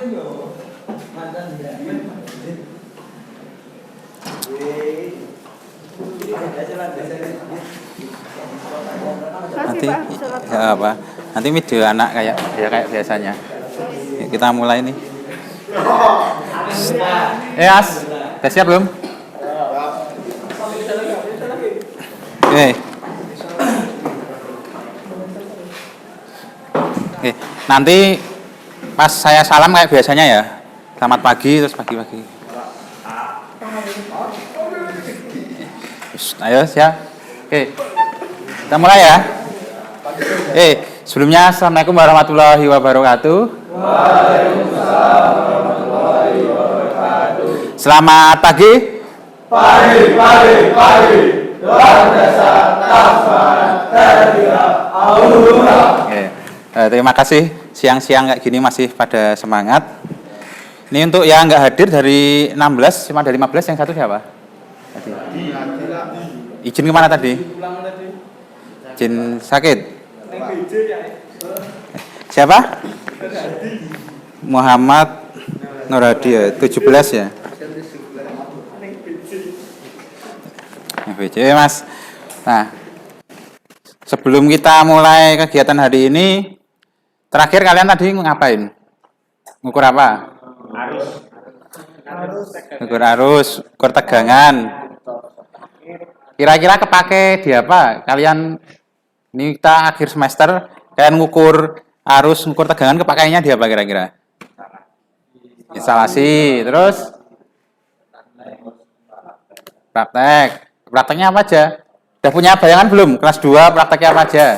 Nanti ya apa? Nanti video anak kayak ya kayak biasanya. Kita mulai nih. As, udah siap belum? Oke. Oke, nanti pas saya salam kayak biasanya ya. Selamat pagi terus pagi-pagi. Ayo siap. Oke. Kita mulai ya. Sebelumnya Assalamualaikum warahmatullahi wabarakatuh. Waalaikumsalam warahmatullahi wabarakatuh. Selamat pagi. Pagi. Luar biasa, tasman, terbiak, aurora. Terima kasih siang-siang kayak gini masih pada semangat. Ini untuk yang nggak hadir dari 16, cuma dari 15 yang satu siapa? Tadi. Izin kemana tadi? Izin sakit. Siapa? Muhammad Nuradi 17 ya. BC Mas. Nah, sebelum kita mulai kegiatan hari ini, terakhir kalian tadi ngapain? Ngukur apa? Ngukur arus, ngukur tegangan. Kira-kira kepake di apa? Kalian ini kita akhir semester, kalian ngukur arus, ngukur tegangan kepakainya di apa kira-kira? Instalasi, terus praktek. Prakteknya apa aja? Udah punya bayangan belum? Kelas 2 prakteknya apa aja?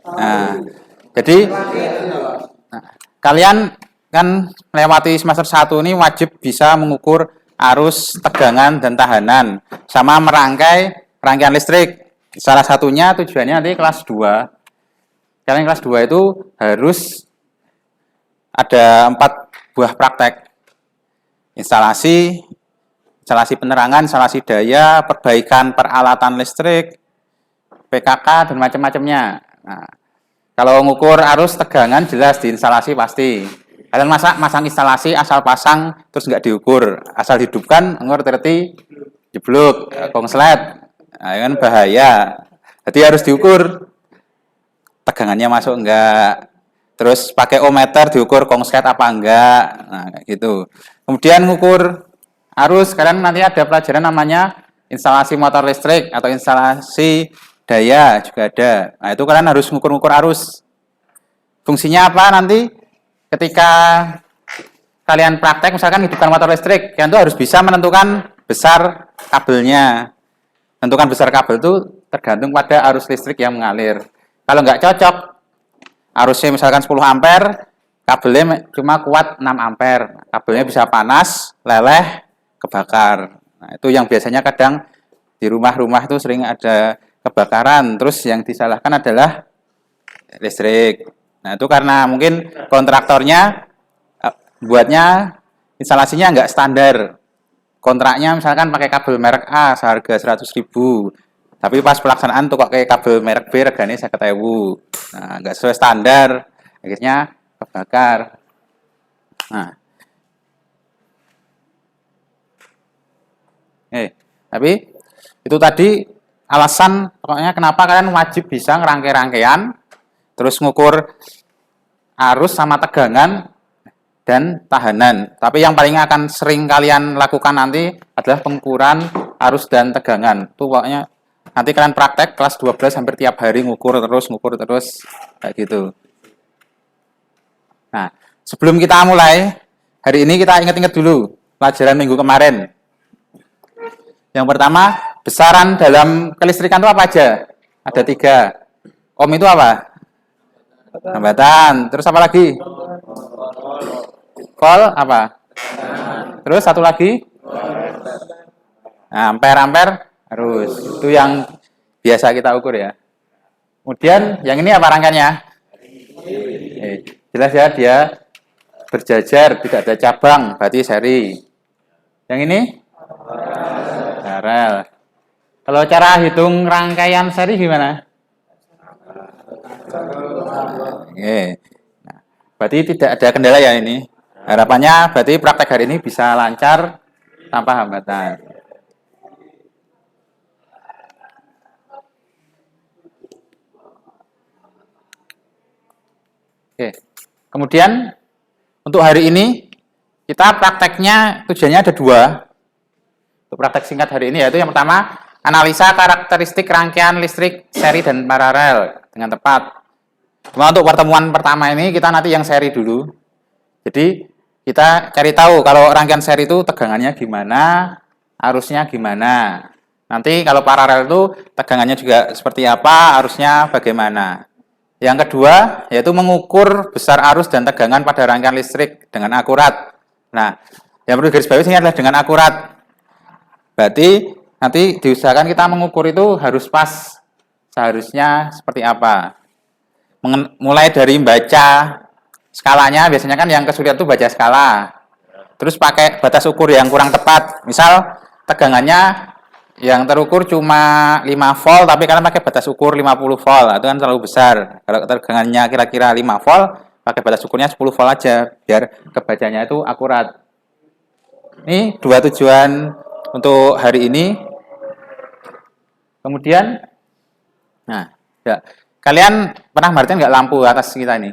Nah, jadi kalian kan melewati semester 1 ini wajib bisa mengukur arus, tegangan, dan tahanan. Sama merangkai rangkaian listrik. Salah satunya tujuannya nanti kelas 2. Kalian kelas 2 itu harus ada 4 buah praktek. Instalasi penerangan, instalasi daya, perbaikan peralatan listrik, PKK, dan macam-macamnya. Nah, kalau ngukur arus tegangan jelas di instalasi pasti. Kalian masang instalasi asal pasang terus nggak diukur, asal hidupkan, ngor terti, jeblok, kongslet, nah, kan bahaya. Jadi harus diukur tegangannya masuk enggak. Terus pakai ohmmeter diukur kongslet apa enggak. Nah, kayak gitu. Kemudian ngukur arus, kalian nanti ada pelajaran namanya instalasi motor listrik atau instalasi daya juga ada. Nah, itu kalian harus ngukur-ngukur arus. Fungsinya apa nanti? Ketika kalian praktek, misalkan hidupkan motor listrik, kalian tuh harus bisa menentukan besar kabelnya. Menentukan besar kabel itu tergantung pada arus listrik yang mengalir. Kalau nggak cocok, arusnya misalkan 10 ampere, kabelnya cuma kuat 6 ampere. Kabelnya bisa panas, leleh, kebakar. Nah, itu yang biasanya kadang di rumah-rumah itu sering ada kebakaran. Terus yang disalahkan adalah listrik. Nah, itu karena mungkin kontraktornya buatnya instalasinya nggak standar. Kontraknya misalkan pakai kabel merek A seharga 100.000. Tapi pas pelaksanaan tuh kok kayak kabel merek B regane 50.000. Nah, nggak sesuai standar. Akhirnya kebakar. Nah, tapi itu tadi alasan pokoknya kenapa kalian wajib bisa ngerangkai-rangkaian, terus ngukur arus sama tegangan dan tahanan. Tapi yang paling akan sering kalian lakukan nanti adalah pengukuran arus dan tegangan. Itu pokoknya nanti kalian praktek kelas 12 hampir tiap hari ngukur terus kayak gitu. Nah, sebelum kita mulai, hari ini kita ingat-ingat dulu pelajaran minggu kemarin. Yang pertama, besaran dalam kelistrikan itu apa aja? Ada 3. Ohm itu apa? Hambatan. Terus apa lagi? Volt apa? Terus satu lagi? Nah, ampere arus. Itu yang biasa kita ukur ya. Kemudian yang ini apa rangkaiannya? Jelas ya, dia berjajar, tidak ada cabang, berarti seri. Yang ini? Paralel. Kalau cara hitung rangkaian seri gimana? Oke. Nah, Berarti tidak ada kendala ya ini. Harapannya berarti praktek hari ini bisa lancar tanpa hambatan. Oke. Kemudian untuk hari ini kita prakteknya tujuannya ada dua. Untuk praktek singkat hari ini yaitu yang pertama analisa karakteristik rangkaian listrik seri dan paralel dengan tepat. Cuma untuk pertemuan pertama ini kita nanti yang seri dulu. Jadi kita cari tahu kalau rangkaian seri itu tegangannya gimana, arusnya gimana. Nanti kalau paralel itu tegangannya juga seperti apa, arusnya bagaimana. Yang kedua yaitu mengukur besar arus dan tegangan pada rangkaian listrik dengan akurat. Nah, yang perlu garis bawahi ini adalah dengan akurat. Berarti nanti diusahakan kita mengukur itu harus pas, seharusnya seperti apa. Mulai dari baca skalanya, biasanya kan yang kesulitan itu baca skala. Terus pakai batas ukur yang kurang tepat. Misal tegangannya yang terukur cuma 5 volt, tapi kalian pakai batas ukur 50 volt. Itu kan terlalu besar. Kalau tegangannya kira-kira 5 volt, pakai batas ukurnya 10 volt aja, biar kebacanya itu akurat. Ini dua tujuan untuk hari ini. Kemudian, nah, ya. Kalian pernah merhatiin nggak lampu atas kita ini?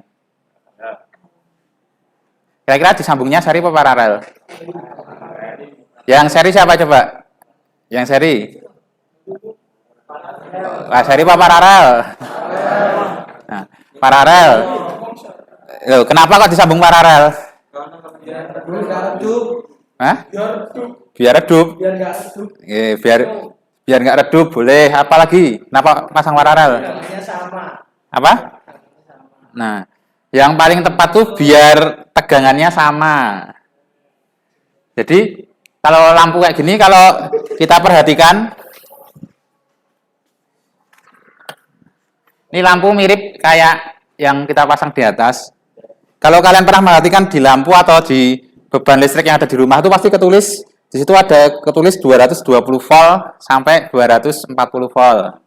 Kira-kira disambungnya seri apa paralel? Yang seri siapa coba? Yang seri? Seri apa paralel? Nah, paralel. Loh, kenapa kok disambung paralel? Hah? Biar redup. Biar nggak redup boleh. Apa lagi? Kenapa pasang paralel? Apa? Nah, yang paling tepat tuh biar tegangannya sama. Jadi kalau lampu kayak gini, kalau kita perhatikan, ini lampu mirip kayak yang kita pasang di atas. Kalau kalian pernah perhatikan di lampu atau di beban listrik yang ada di rumah itu pasti ketulis, di situ ada ketulis 220 volt sampai 240 volt.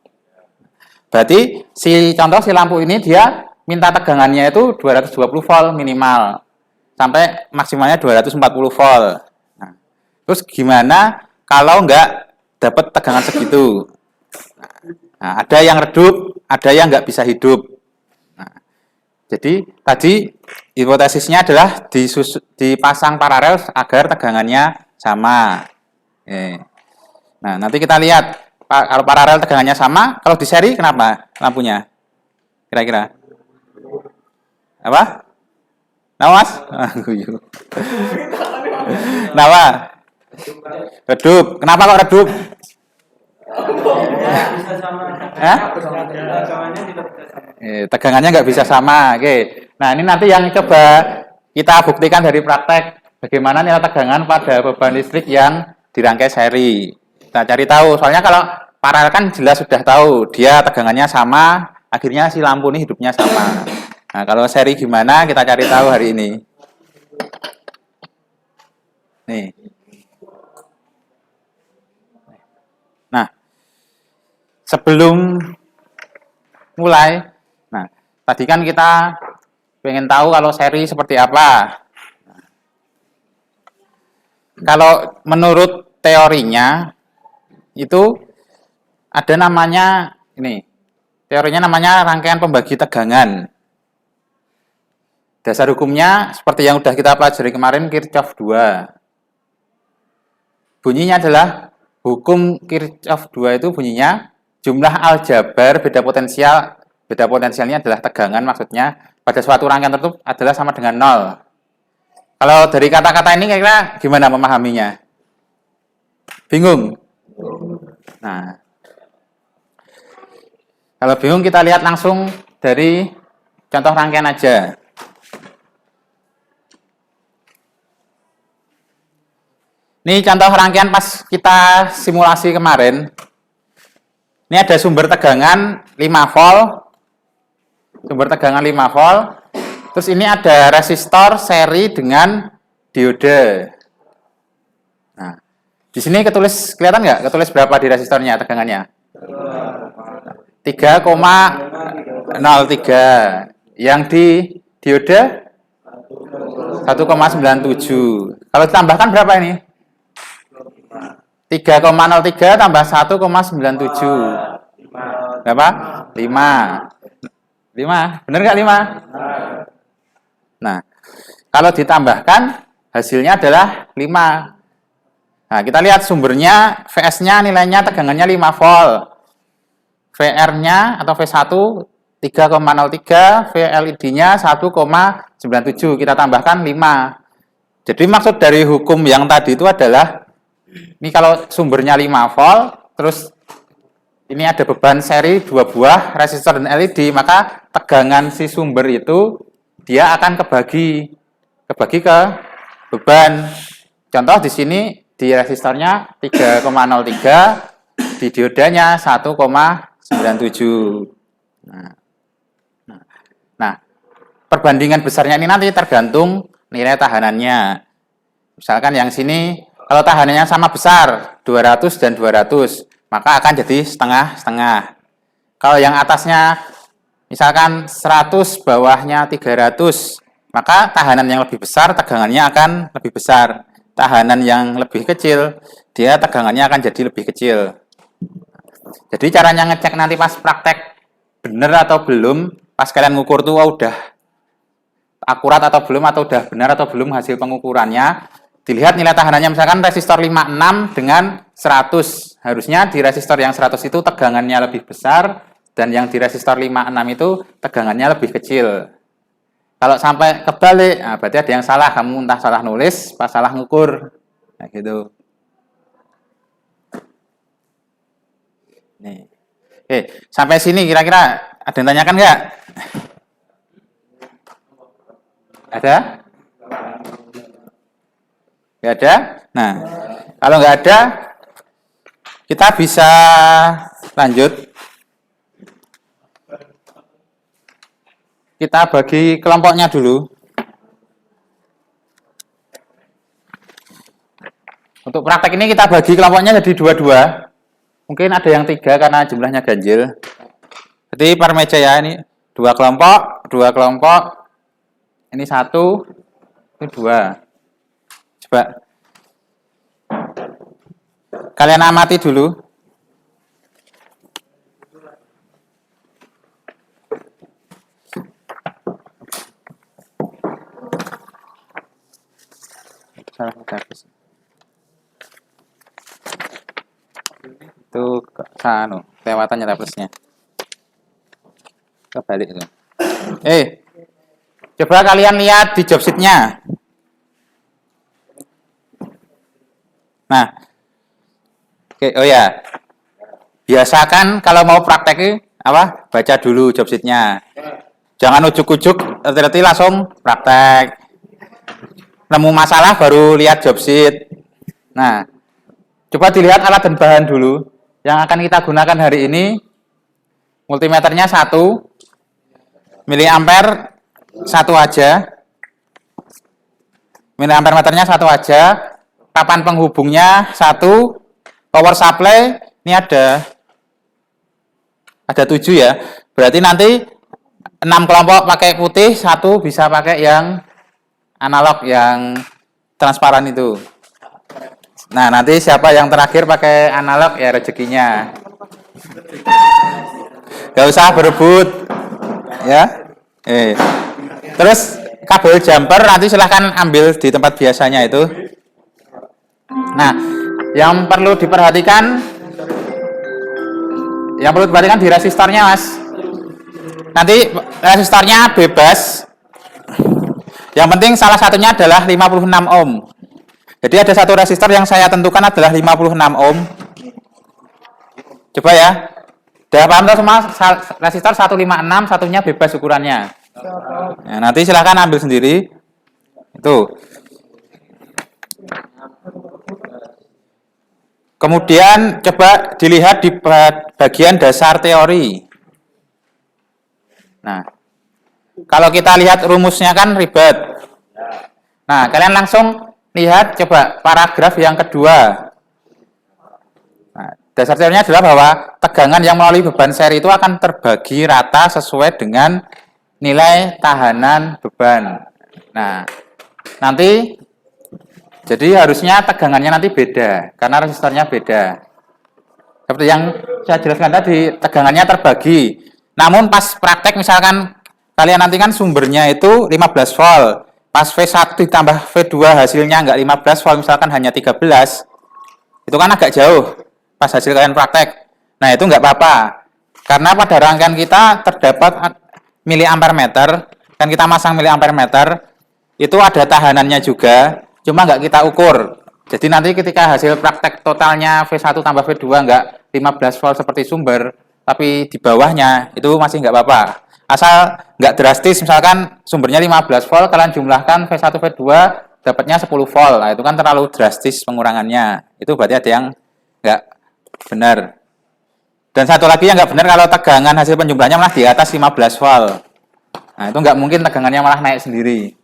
Berarti si lampu ini dia minta tegangannya itu 220 volt minimal sampai maksimalnya 240 volt. Nah, terus gimana kalau nggak dapat tegangan segitu? Nah, ada yang redup, ada yang nggak bisa hidup. Nah, jadi tadi hipotesisnya adalah dipasang paralel agar tegangannya sama. Nah, nanti kita lihat kalau paralel tegangannya sama, kalau di seri kenapa lampunya? Kira-kira? Apa? Nama mas? Kenapa? Redup. Kenapa kok redup? Tegangannya nggak bisa sama. Oke. Nah, ini nanti yang coba kita buktikan dari praktek. Bagaimana nilai tegangan pada beban listrik yang dirangkai seri. Kita cari tahu. Soalnya kalau paralel kan jelas sudah tahu. Dia tegangannya sama. Akhirnya si lampu ini hidupnya sama. Nah, kalau seri gimana? Kita cari tahu hari ini. Nih. Nah, sebelum mulai, nah, tadi kan kita pengen tahu kalau seri seperti apa. Kalau menurut teorinya itu ada namanya ini. Teorinya namanya rangkaian pembagi tegangan. Dasar hukumnya seperti yang sudah kita pelajari kemarin Kirchhoff 2. Bunyinya adalah hukum Kirchhoff 2 itu bunyinya jumlah aljabar beda potensialnya adalah tegangan, maksudnya pada suatu rangkaian tertentu adalah sama dengan 0. Kalau dari kata-kata ini kira-kira gimana memahaminya? Bingung? Nah, kalau bingung kita lihat langsung dari contoh rangkaian aja. Ini contoh rangkaian pas kita simulasi kemarin. Ini ada sumber tegangan 5 volt. Sumber tegangan 5 volt. Terus ini ada resistor seri dengan diode. Nah, di sini kelihatan nggak? Ketulis berapa di resistornya tegangannya? 3,03. Yang di diode 1,97. Kalau ditambahkan berapa ini? 3,03 tambah 1,97. Berapa? 5. 5. Benar nggak 5? Nah, kalau ditambahkan hasilnya adalah 5. Nah, kita lihat sumbernya, VS-nya nilainya tegangannya 5 volt. VR-nya atau V1 3,03, VLID-nya 1,97. Kita tambahkan 5. Jadi maksud dari hukum yang tadi itu adalah, ini kalau sumbernya 5 volt, terus ini ada beban seri 2 buah resistor dan LED, maka tegangan si sumber itu dia akan kebagi ke beban. Contoh di sini di resistornya 3,03, di diodanya 1,97. Nah, perbandingan besarnya ini nanti tergantung nilai tahanannya. Misalkan yang sini, kalau tahanannya sama besar, 200 dan 200, maka akan jadi setengah-setengah. Kalau yang atasnya, misalkan 100, bawahnya 300, maka tahanan yang lebih besar, tegangannya akan lebih besar. Tahanan yang lebih kecil, dia tegangannya akan jadi lebih kecil. Jadi caranya ngecek nanti pas praktek benar atau belum, pas kalian ngukur tuh udah akurat atau belum, atau udah benar atau belum hasil pengukurannya, dilihat nilai tahanannya. Misalkan resistor 56 dengan 100, harusnya di resistor yang 100 itu tegangannya lebih besar, dan yang di resistor 56 itu tegangannya lebih kecil. Kalau sampai kebalik, nah berarti ada yang salah. Kamu entah salah nulis, pas salah ngukur. Nah gitu. Nih. Sampai sini kira-kira ada yang tanyakan nggak? Ada? Nggak ada? Nah, kalau nggak ada, kita bisa lanjut. Kita bagi kelompoknya dulu. Untuk praktek ini kita bagi kelompoknya jadi 2-2. Mungkin ada yang 3 karena jumlahnya ganjil. Jadi per meja ya, ini 2 kelompok, 2 kelompok. Ini 1, ini 2. Coba kalian amati dulu. Itu lewatannya tabletnya. Kebalik itu. Coba kalian lihat di job sheet-nya. Nah, oh ya, biasakan kalau mau praktek baca dulu job sheet-nya. Jangan ujuk-ujuk, hati-hati langsung praktek. Nemu masalah baru lihat job sheet. Nah, coba dilihat alat dan bahan dulu. Yang akan kita gunakan hari ini, multimeternya 1, miliampere 1 aja. Miliampere meternya 1 aja. Papan penghubungnya 1, power supply ini ada 7 ya. Berarti nanti 6 kelompok pakai putih, 1 bisa pakai yang analog, yang transparan itu. Nah, nanti siapa yang terakhir pakai analog ya rezekinya. Gak usah berebut ya. Terus kabel jumper nanti silahkan ambil di tempat biasanya itu. Nah, yang perlu diperhatikan di resistornya, Mas. Nanti resistornya bebas. Yang penting salah satunya adalah 56 ohm. Jadi ada satu resistor yang saya tentukan adalah 56 ohm. Coba ya. Udah paham tuh semua? Resistor 156, satunya bebas ukurannya. Nah, nanti silahkan ambil sendiri. Itu. Kemudian coba dilihat di bagian dasar teori. Nah, kalau kita lihat rumusnya kan ribet. Nah, kalian langsung lihat coba paragraf yang kedua. Nah, dasar teorinya adalah bahwa tegangan yang melalui beban seri itu akan terbagi rata sesuai dengan nilai tahanan beban. Nah, nanti jadi harusnya tegangannya nanti beda karena resistornya beda. Seperti yang saya jelaskan tadi, tegangannya terbagi. Namun pas praktek misalkan kalian nanti kan sumbernya itu 15 volt. Pas V1 ditambah V2 hasilnya nggak 15 volt, misalkan hanya 13. Itu kan agak jauh pas hasil kalian praktek. Nah, itu nggak apa-apa. Karena pada rangkaian kita terdapat miliampere meter, kan kita masang miliampere meter, itu ada tahanannya juga, cuma nggak kita ukur. Jadi nanti ketika hasil praktek totalnya V1 tambah V2 nggak 15 volt seperti sumber, tapi di bawahnya itu masih nggak apa-apa. Asal nggak drastis, misalkan sumbernya 15 volt, kalian jumlahkan V1 V2 dapatnya 10 volt. Nah, itu kan terlalu drastis pengurangannya. Itu berarti ada yang nggak benar. Dan satu lagi yang nggak benar kalau tegangan hasil penjumlahannya malah di atas 15 volt. Nah, itu nggak mungkin tegangannya malah naik sendiri.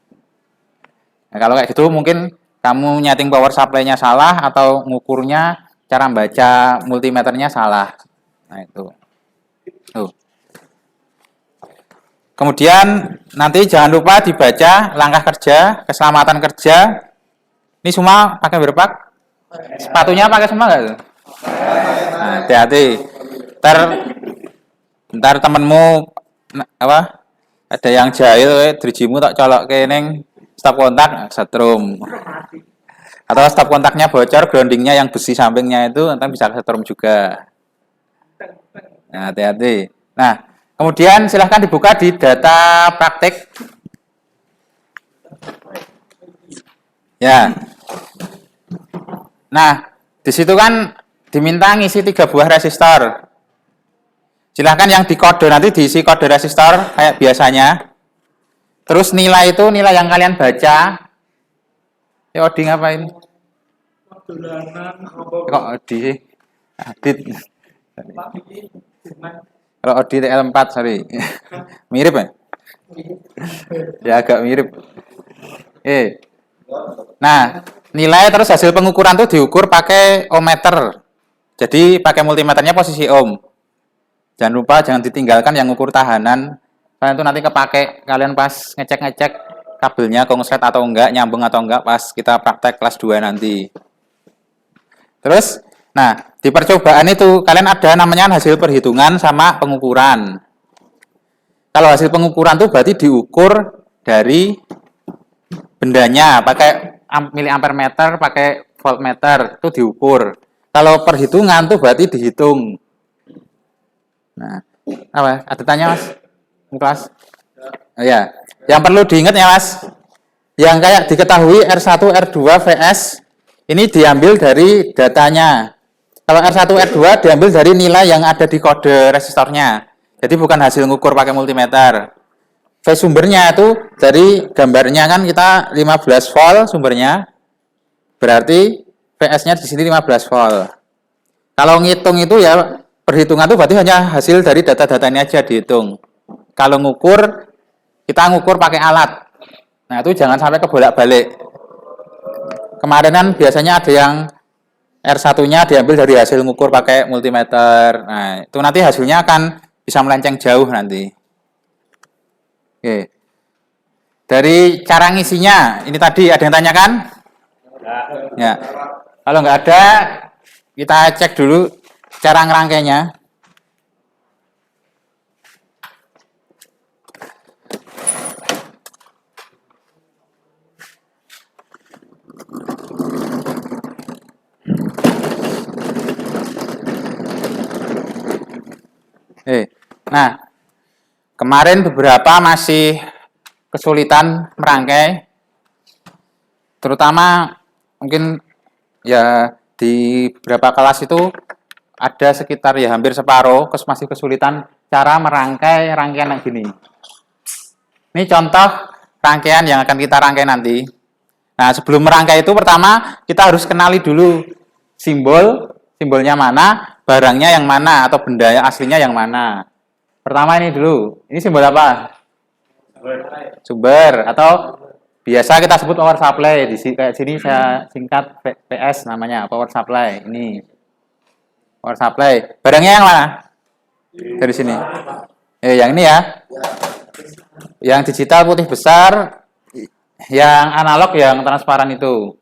Nah, kalau kayak gitu mungkin kamu nyeting power supply-nya salah atau ngukurnya cara baca multimeternya salah. Nah, itu. Tuh. Kemudian nanti jangan lupa dibaca langkah kerja, keselamatan kerja. Ini semua pakai berpak? Sepatunya pakai semua nggak tuh? Nah, hati-hati. Ntar temenmu apa? Ada yang jahil, drijimu tak colok ke neng stop kontak setrum. Atau stop kontaknya bocor, groundingnya yang besi sampingnya itu nanti bisa setrum juga. Nah, hati-hati. Nah, kemudian silahkan dibuka di data praktik. Ya. Nah, di situ kan diminta ngisi 3 buah resistor. Silahkan yang dikode nanti diisi kode resistor kayak biasanya. Terus nilai itu nilai yang kalian baca. Odi ngapain? Kok Odi sih? Adit. Kalau Odi TL4, sorry. Mirip ya? Ya agak mirip. Nah, nilai terus hasil pengukuran tuh diukur pakai ohmmeter. Jadi pakai multimeternya posisi ohm. Jangan lupa jangan ditinggalkan yang ukur tahanan. Karena itu nanti kepake kalian pas ngecek-ngecek kabelnya konslet atau enggak, nyambung atau enggak pas kita praktek kelas 2 nanti. Terus, nah, di percobaan itu kalian ada namanya hasil perhitungan sama pengukuran. Kalau hasil pengukuran itu berarti diukur dari bendanya, pakai miliampere meter, pakai voltmeter, itu diukur. Kalau perhitungan itu berarti dihitung. Nah, apa? Ada tanya, Mas? Kelas? Oh, ya. Yang perlu diingat ya, Mas. Yang kayak diketahui R1, R2, VS ini diambil dari datanya. Kalau R1, R2 diambil dari nilai yang ada di kode resistornya. Jadi bukan hasil ngukur pakai multimeter. V sumbernya itu dari gambarnya kan kita 15 volt sumbernya. Berarti VS-nya di sini 15 volt. Kalau ngitung itu ya perhitungan itu berarti hanya hasil dari data-datanya aja dihitung. Kalau ngukur, kita ngukur pakai alat. Nah, itu jangan sampai kebolak-balik. Kemarin kan biasanya ada yang R1-nya diambil dari hasil ngukur pakai multimeter. Nah, itu nanti hasilnya akan bisa melenceng jauh nanti. Oke. Dari cara ngisinya, ini tadi ada yang tanyakan? Ya. Kalau nggak ada, kita cek dulu cara ngerangkainya. Nah, kemarin beberapa masih kesulitan merangkai, terutama mungkin ya di beberapa kelas itu ada sekitar ya hampir separuh masih kesulitan cara merangkai rangkaian yang gini. Ini contoh rangkaian yang akan kita rangkai nanti. Nah, sebelum merangkai itu pertama kita harus kenali dulu simbolnya mana, barangnya yang mana, atau benda aslinya yang mana. Pertama ini dulu, ini simbol apa? Sumber, atau biasa kita sebut power supply. Kayak sini saya singkat PS namanya, power supply. Ini power supply. Barangnya yang mana? Dari sini. Yang ini ya. Yang digital putih besar, Yang analog yang transparan itu.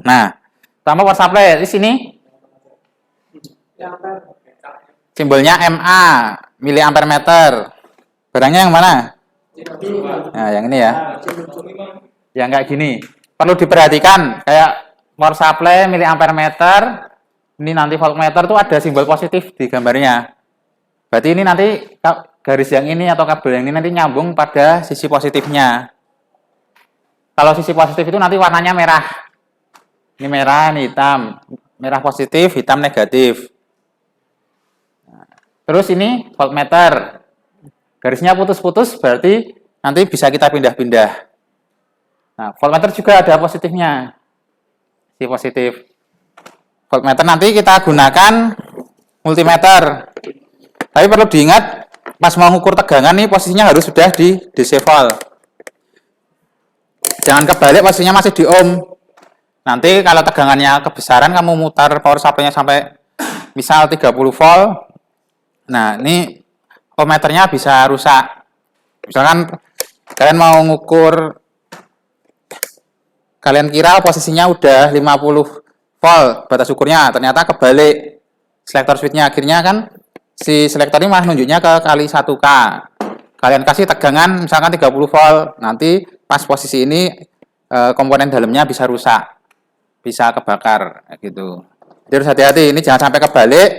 Nah, tambah power supply di sini simbolnya MA, miliampere meter. Barangnya yang mana? Nah, yang ini ya. Yang kayak gini. Perlu diperhatikan, kayak power supply miliampere meter, ini nanti voltmeter tuh ada simbol positif di gambarnya. Berarti ini nanti garis yang ini atau kabel yang ini nanti nyambung pada sisi positifnya. Kalau sisi positif itu nanti warnanya merah. Ini merah, ini hitam. Merah positif, hitam negatif. Terus ini voltmeter. Garisnya putus-putus berarti nanti bisa kita pindah-pindah. Nah, voltmeter juga ada positifnya. Si positif. Voltmeter nanti kita gunakan multimeter. Tapi perlu diingat, pas mau mengukur tegangan nih posisinya harus sudah di DC volt. Jangan kebalik, posisinya masih di ohm. Nanti kalau tegangannya kebesaran, kamu mutar power supply-nya sampai misal 30 volt. Nah, ini ohmmeternya bisa rusak. Misalkan kalian mau ngukur, kalian kira posisinya udah 50 volt batas ukurnya, ternyata kebalik selektor switch-nya. Akhirnya kan si selektor ini malah nunjuknya ke kali 1K. Kalian kasih tegangan misalkan 30 volt, nanti pas posisi ini komponen dalamnya bisa rusak, bisa kebakar gitu. Jadi harus hati-hati, ini jangan sampai kebalik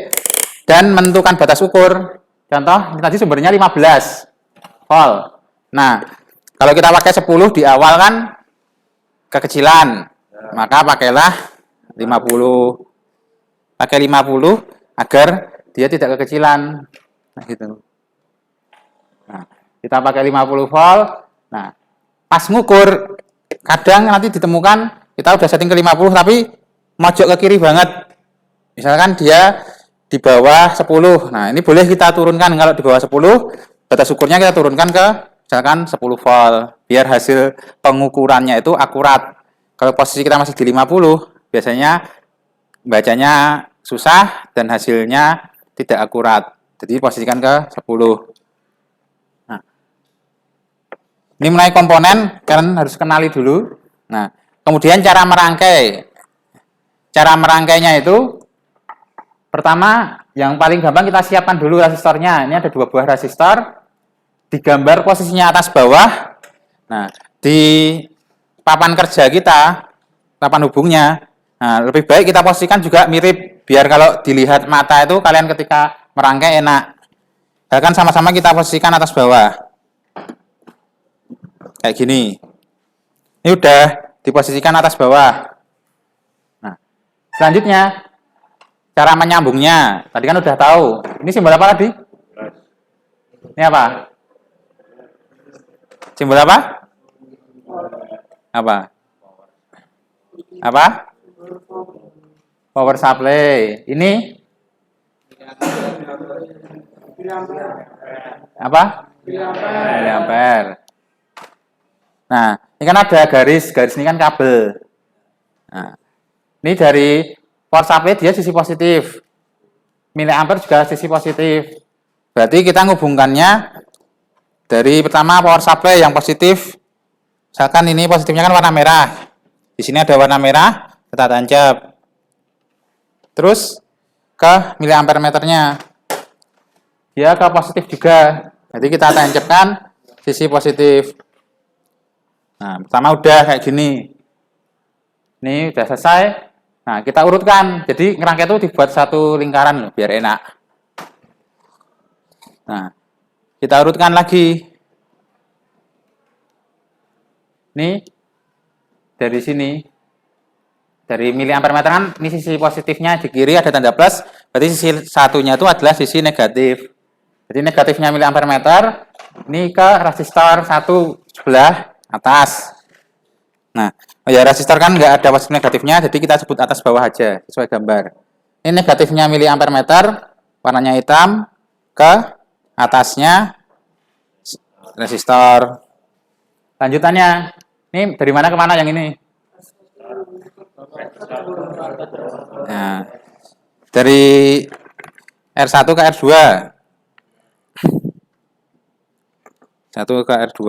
dan menentukan batas ukur. Contoh, ini tadi sumbernya 15 volt. Nah, kalau kita pakai 10 di awal kan kekecilan, maka pakailah 50. Pakai 50 agar dia tidak kekecilan. Nah, gitu. Nah, kita pakai 50 volt. Nah, pas ngukur kadang nanti ditemukan kita udah setting ke 50 tapi mojok ke kiri banget. Misalkan dia di bawah 10. Nah, ini boleh kita turunkan. Kalau di bawah 10, batas ukurnya kita turunkan ke misalkan 10 volt. Biar hasil pengukurannya itu akurat. Kalau posisi kita masih di 50, biasanya bacanya susah dan hasilnya tidak akurat. Jadi posisikan ke 10. Nah, ini mengenai komponen, kalian harus kenali dulu. Nah, kemudian cara merangkai. Cara merangkainya itu pertama, yang paling gampang kita siapkan dulu resistornya. Ini ada 2 buah resistor, digambar posisinya atas bawah. Nah, di papan kerja kita, papan hubungnya, nah, lebih baik kita posisikan juga mirip, biar kalau dilihat mata itu kalian ketika merangkai enak. Bahkan sama-sama kita posisikan atas bawah. Kayak gini. Ini udah diposisikan atas bawah. Nah, selanjutnya cara menyambungnya, tadi kan udah tahu. Ini simbol apa tadi? Ini apa? Simbol apa? Apa? Apa? Power supply. Ini? Apa? Miliampere. Nah, ini kan ada garis ini kan kabel. Nah, ini dari power supply dia sisi positif. Miliampere juga sisi positif. Berarti kita menghubungkannya dari pertama power supply yang positif. Misalkan ini positifnya kan warna merah. Di sini ada warna merah, kita tancap. Terus ke miliampere meternya. Dia ke positif juga. Jadi kita tancapkan sisi positif. Nah, pertama udah kayak gini. Ini udah selesai. Nah, kita urutkan. Jadi ngerangkai itu dibuat satu lingkaran biar enak. Nah, kita urutkan lagi. Ini dari sini. Dari miliampere meter kan ini sisi positifnya di kiri ada tanda plus, berarti sisi satunya itu adalah sisi negatif. Jadi negatifnya miliampere meter ini ke resistor satu sebelah atas. Nah, ya resistor kan nggak ada positif negatifnya, jadi kita sebut atas bawah aja sesuai gambar. Ini negatifnya miliampere meter, warnanya hitam, ke atasnya resistor. Lanjutannya, ini dari mana ke mana yang ini? Nah, dari R1 ke R2. 1 ke R2.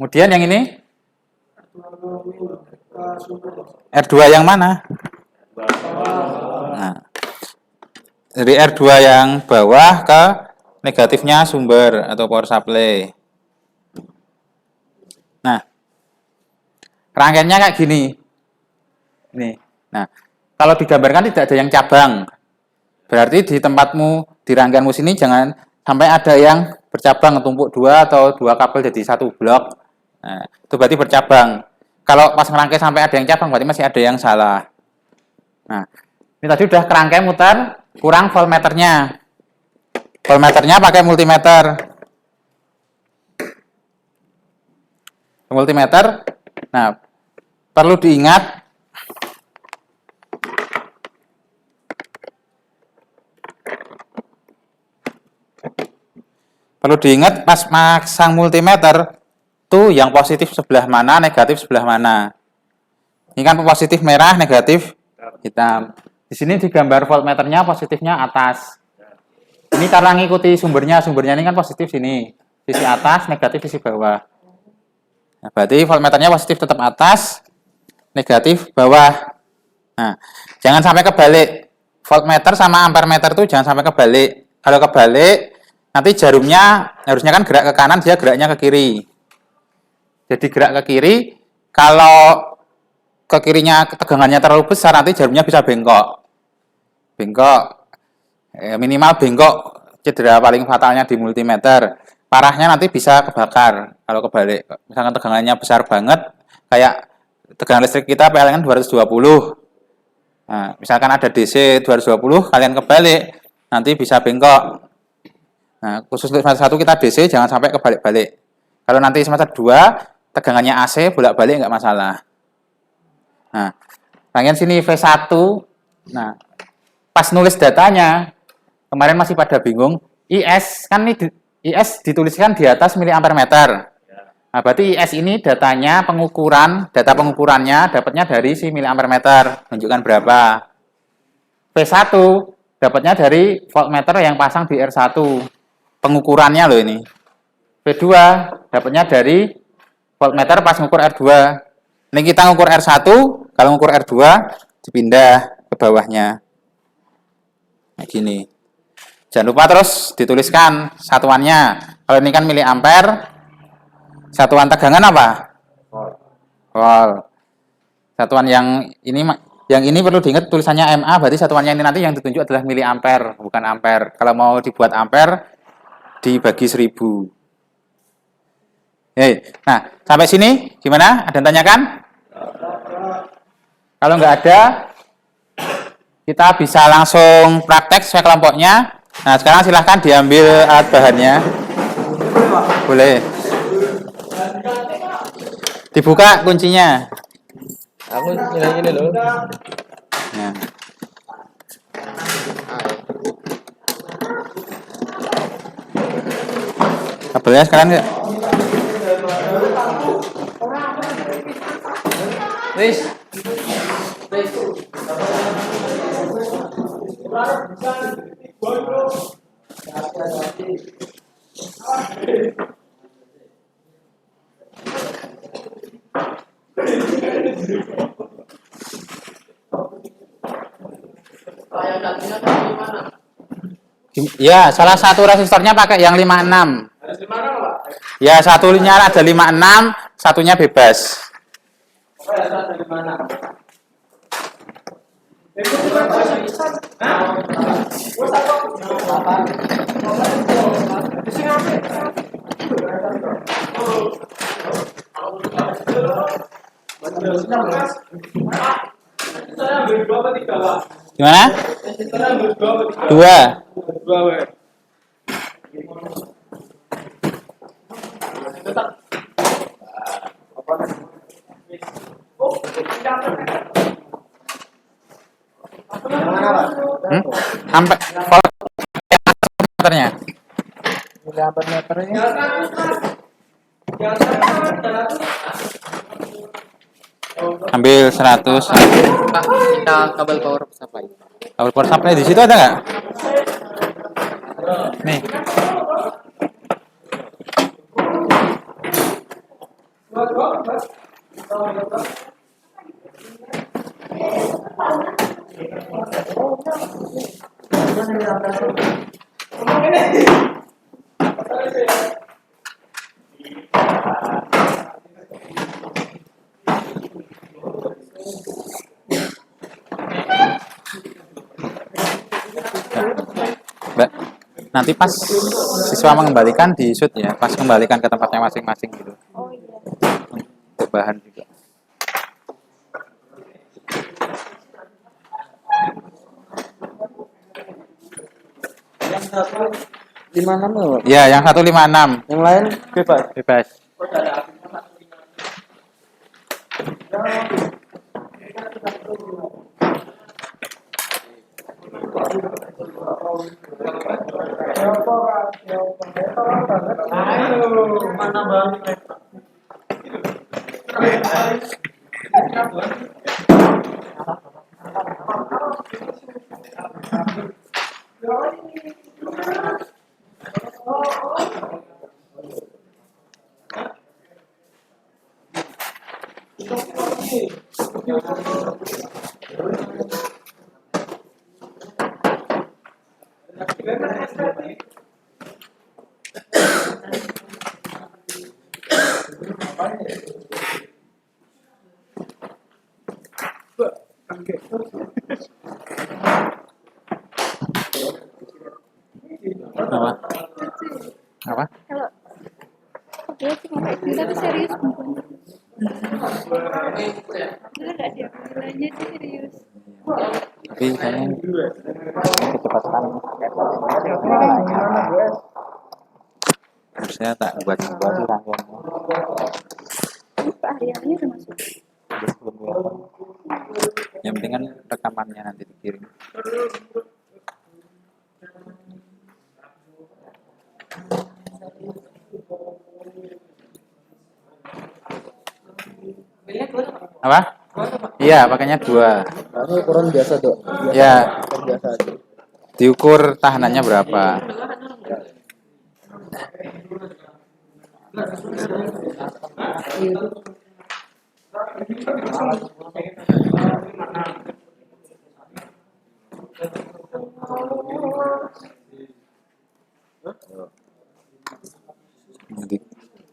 Kemudian yang ini R2 yang mana? Nah, dari R2 yang bawah ke negatifnya sumber atau power supply. Nah, rangkaiannya kayak gini. Nih. Nah, kalau digambarkan tidak ada yang cabang. Berarti di tempatmu, di rangkaianmu sini jangan sampai ada yang bercabang, tumpuk dua atau dua kabel jadi satu blok. Nah, itu berarti bercabang. Kalau pas ngerangkai sampai ada yang cabang, berarti masih ada yang salah. Nah, ini tadi udah kerangkai muter, kurang voltmeternya. Voltmeternya pakai multimeter. Multimeter. Nah, perlu diingat pas masang multimeter tuh yang positif sebelah mana, negatif sebelah mana. Ini kan positif merah, negatif hitam. Di sini digambar voltmeternya positifnya atas. Ini karena ngikuti sumbernya ini kan positif sini, sisi atas, negatif sisi bawah. Nah, berarti voltmeternya positif tetap atas, negatif bawah. Nah, jangan sampai kebalik. Voltmeter sama ampermeter tuh jangan sampai kebalik. Kalau kebalik, nanti jarumnya harusnya kan gerak ke kanan, dia geraknya ke kiri. Jadi gerak ke kiri, kalau ke kirinya tegangannya terlalu besar, nanti jarumnya bisa bengkok. Minimal bengkok, cedera paling fatalnya di multimeter. Parahnya nanti bisa kebakar kalau kebalik. Misalkan tegangannya besar banget, kayak tegangan listrik kita PLN 220. Nah, misalkan ada DC 220, kalian kebalik, nanti bisa bengkok. Nah, khusus untuk semester 1 kita DC, jangan sampai kebalik-balik. Kalau nanti semester 2, tegangannya AC, bolak-balik nggak masalah. Nah, rangkaian sini V1. Nah, pas nulis datanya, kemarin masih pada bingung, IS, kan ini IS dituliskan di atas miliampere meter. Nah, berarti IS ini data pengukurannya dapatnya dari si miliampere meter, menunjukkan berapa. V1 dapatnya dari voltmeter yang pasang di R1. Pengukurannya loh ini. V2 dapatnya dari voltmeter pas ngukur R2. Ini kita ngukur R1, kalau ngukur R2 dipindah ke bawahnya. Nah, gini. Jangan lupa terus dituliskan satuannya. Kalau ini kan miliampere, satuan tegangan apa? Volt. Satuan yang ini perlu diingat tulisannya MA, berarti satuannya ini nanti yang ditunjuk adalah miliampere, bukan ampere. Kalau mau dibuat ampere, dibagi 1000. Nah, sampai sini gimana? Ada yang tanyakan? Kalau nggak ada, kita bisa langsung praktek sesuai kelompoknya. Nah, sekarang silahkan diambil alat bahannya. Boleh. Dibuka kuncinya. Aku ini loh. Nah. Kabelnya sekarang enggak? Wis. Ya, salah satu resistornya pakai yang 56. Ya, satunya ada 56, satunya bebas. Gimana? 2. Sampai voltmeternya. Miliampere meternya. Ambil 100. Pak, kita kabel power supply. Kabel power supply di situ ada nggak? Nih. Mbak, nanti pas siswa mengembalikan di shoot ya, pas kembalikan ke tempatnya masing-masing gitu. Oh iya. Untuk bahan juga. Yang satu 56 loh. Ya, yang 156 Yang lain bebas. bebas. Apa? Apa? Kalau dia cuma kayak gitu tapi serius bukan? Bener nggak dia? Nilainya sih serius. Tapi kayaknya kecepatan harusnya tak buat sebuah sih rangkaiannya. Pak Haryani udah masuk. Belum kelihatan. Yang penting kan rekamannya nanti dikirim. Apa? Iya, pakainya 2. Ini ukuran biasa tuh. Ya, Biasa aja. diukur tahanannya berapa.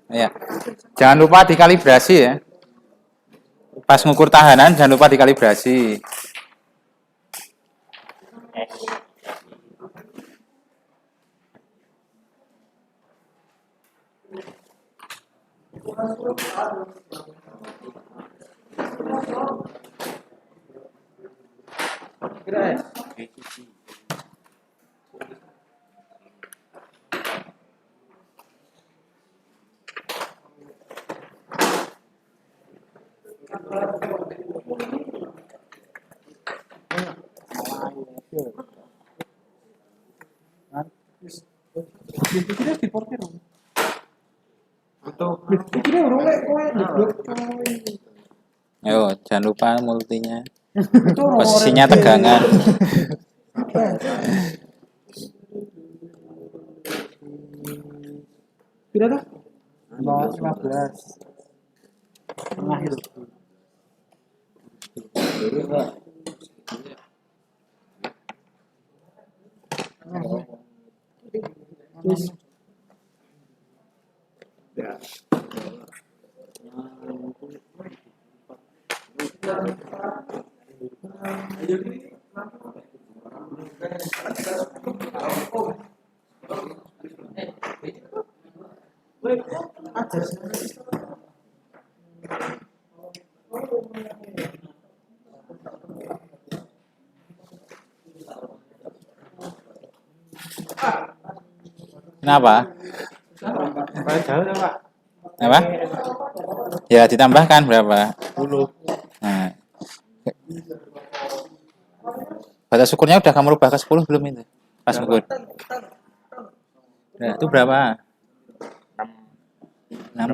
Ya. Jangan lupa dikalibrasi ya. Pas ngukur tahanan jangan lupa dikalibrasi. Ayo, jangan lupa multinya. Posisinya tegangan. Berapa? 15. Tengah itu. Kenapa? Jauh ya, Pak. Apa? Ya, ditambahkan berapa? 10. Nah. Batas ukurnya udah kamu rubah ke 10 belum itu? Pas ukur. Nah, itu berapa? 6,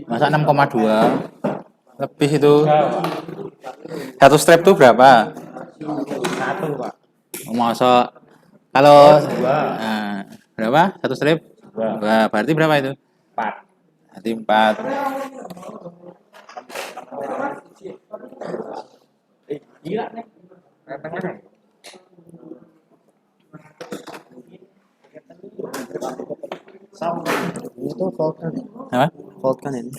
masa 6,2 lebih itu. Satu strap itu berapa? 1, Pak. Masa kalau 2. nah, berapa? Satu strap? 2. Berarti berapa itu? 4. Berarti 4. Gila nih. Tengah. Itu volt kan? Apa? Volt kan ini?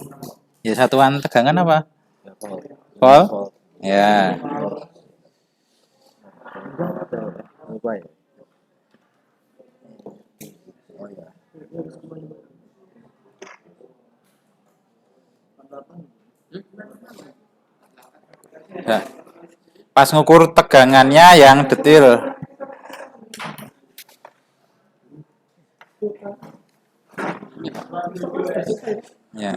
Ya satuan tegangan apa? Ya, volt. Volt? Ya. Apa ya? Oh ya. Ya. Pas ngukur tegangannya yang detail. Ya.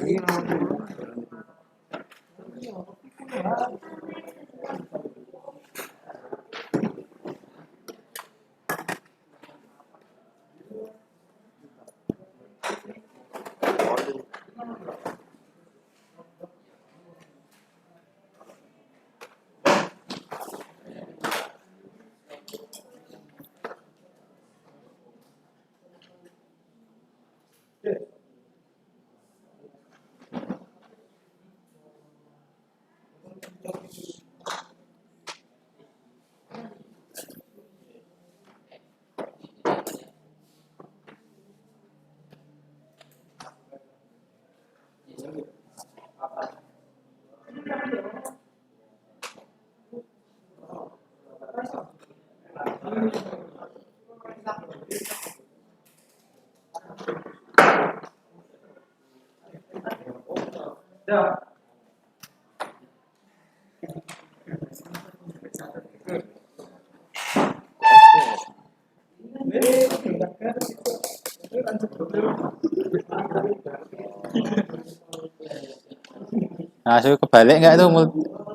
Nah, so kebalik nggak tuh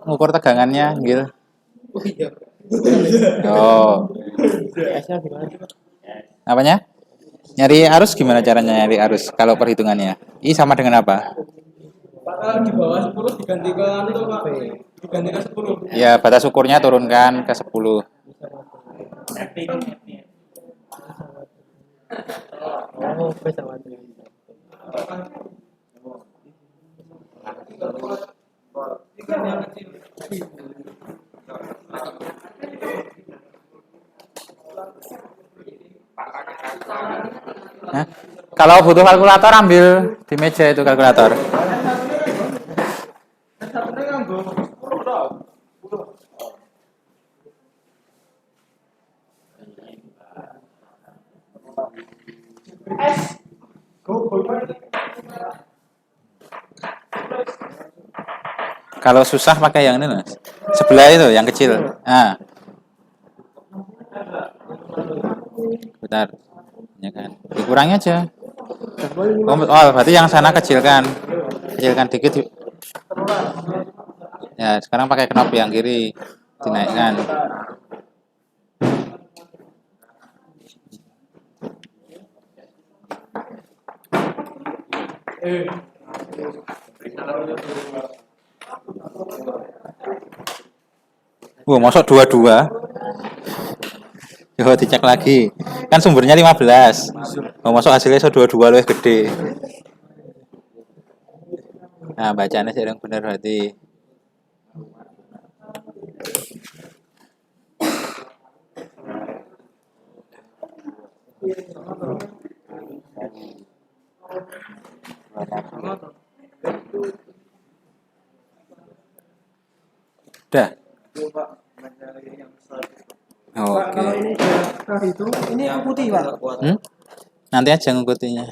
ngukur tegangannya, Gil? Oh, CS-nya gimana? apanya? Nyari arus gimana caranya nyari arus kalau perhitungannya? I sama dengan apa? Pak, kalau di bawah 10 diganti ke anu tuh, Pak. Diganti ke 10. Ya, batas ukurnya turunkan ke 10. Oh, pesawat. Ikan yang kecil. Hah? Kalau butuh kalkulator ambil di meja itu kalkulator. Satunya nganggo 10 dong. Kalau susah pakai yang ini, Mas. Sebelah itu yang kecil. Nah. Bentar. Ya kan. Dikurangi aja. Oh, berarti yang sana kecilkan. Kecilkan dikit. Ya, sekarang pakai knop yang kiri. Dinaikkan. Masuk 22. Coba dicek lagi. Kan sumbernya 15. Masuk hasilnya 22 lebih gede. Nah, bacanya sih yang benar berarti. Udah. Oke. Kalau ini sudah itu, ini yang putih, Pak. Nanti aja ngikutinya.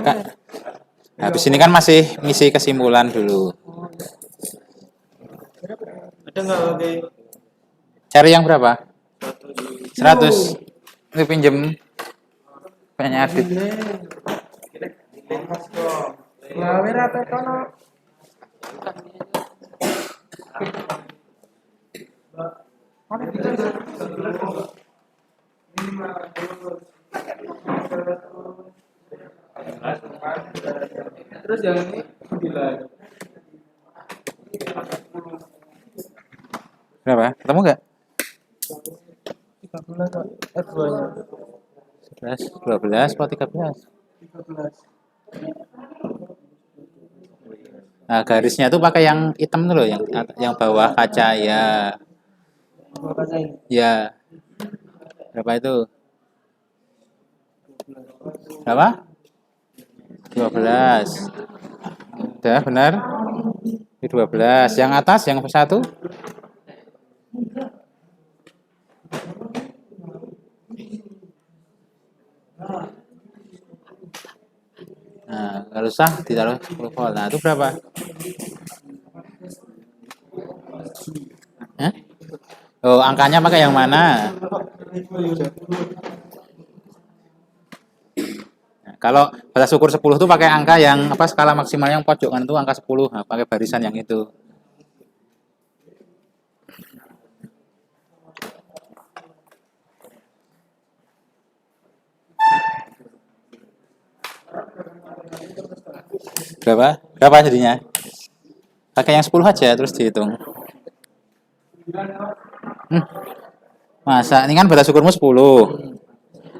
Kak, habis ini kan masih ngisi kesimpulan dulu. Ada nggak oke? Cari yang berapa? 100. Ini pinjem punya Adit. Ngawir apa kono? Terus yang ini 9. Berapa? Ketemu nggak? 13, Pak. 2-nya. 11, 12 atau 13? 13. Nah, garisnya itu pakai yang hitam tuh loh, yang bawah kaca ya. Baca ini. Ya. Berapa itu? Berapa? 12. Udah benar? Ini 12. Yang atas yang satu? Nah, kalau sah ditaruh 10 volt. Nah, itu berapa? Hah? Oh, angkanya pakai yang mana? Nah, kalau batas ukur 10 itu pakai angka yang apa, skala maksimal yang pojokan itu angka 10. Nah, pakai barisan yang itu. Berapa? Berapa jadinya? Pakai yang 10 aja terus dihitung. Masa ini kan batas ukurmu 10.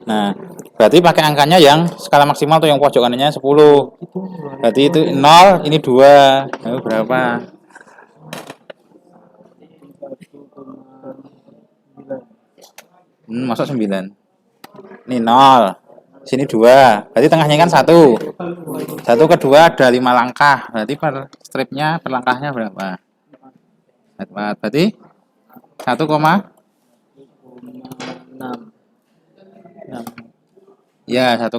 Nah, berarti pakai angkanya yang skala maksimal tuh yang pojokannya 10. Berarti itu 0, ini 2. Nah, berapa? 1,9. Masuk 9. Ini 0. Sini 2. Berarti tengahnya kan 1. 1 ke 2 ada 5 langkah. Berarti per stripnya, per langkahnya berapa? 4. Berarti 1, 6. ya 1,6.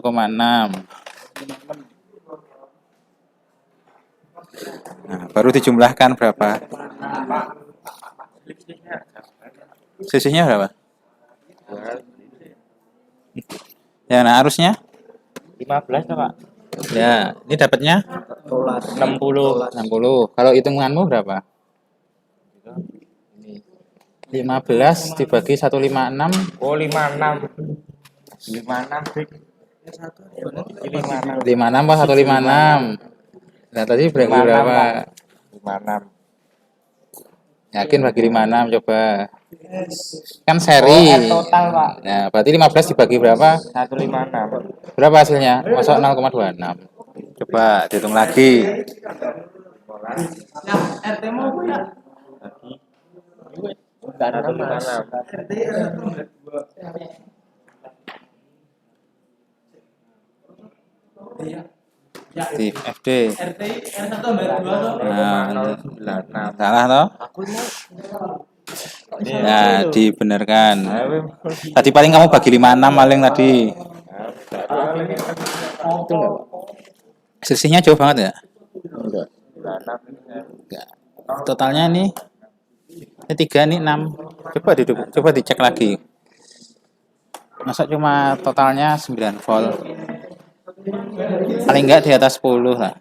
Nah, baru dijumlahkan berapa? Selisihnya berapa? Ya, nah arusnya? 15 ya, Pak. Ya, ini dapatnya 60. 60. Kalau hitunganmu berapa? 15 dibagi 156. Oh, 56. 56 sih. 56 apa 156? Nah, tadi bagi berapa? 56. Yakin bagi 56 coba. Kan seri. Total, Pak. Nah, berarti 15 dibagi berapa? 156. Berapa hasilnya? Masuk 0,26. Coba dihitung lagi. Yang RT mau apa ya? Enggak 156. RT enggak 2. Iya. Ya. Di FD. RT R1 tambah 2 toh. Nah, salah toh? Ya, dibenarkan. Tadi paling kamu bagi 56 paling tadi. Selisihnya jauh banget ya? Enggak. Enggak. Totalnya ini 3, ini 6. Coba dicek lagi. Masa cuma totalnya 9 volt. Paling enggak di atas 10 lah.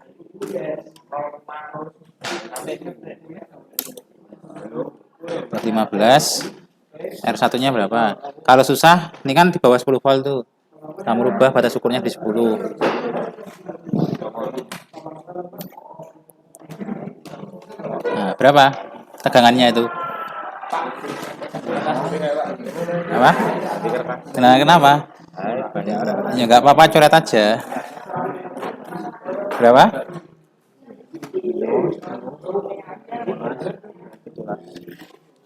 Buat 15. R1-nya berapa? Kalau susah, ini kan di bawah 10 volt tuh. Kamu rubah batas ukurnya di 10. Nah, berapa tegangannya itu? Apa? Kenapa? Ya nggak apa-apa, coret aja. Berapa?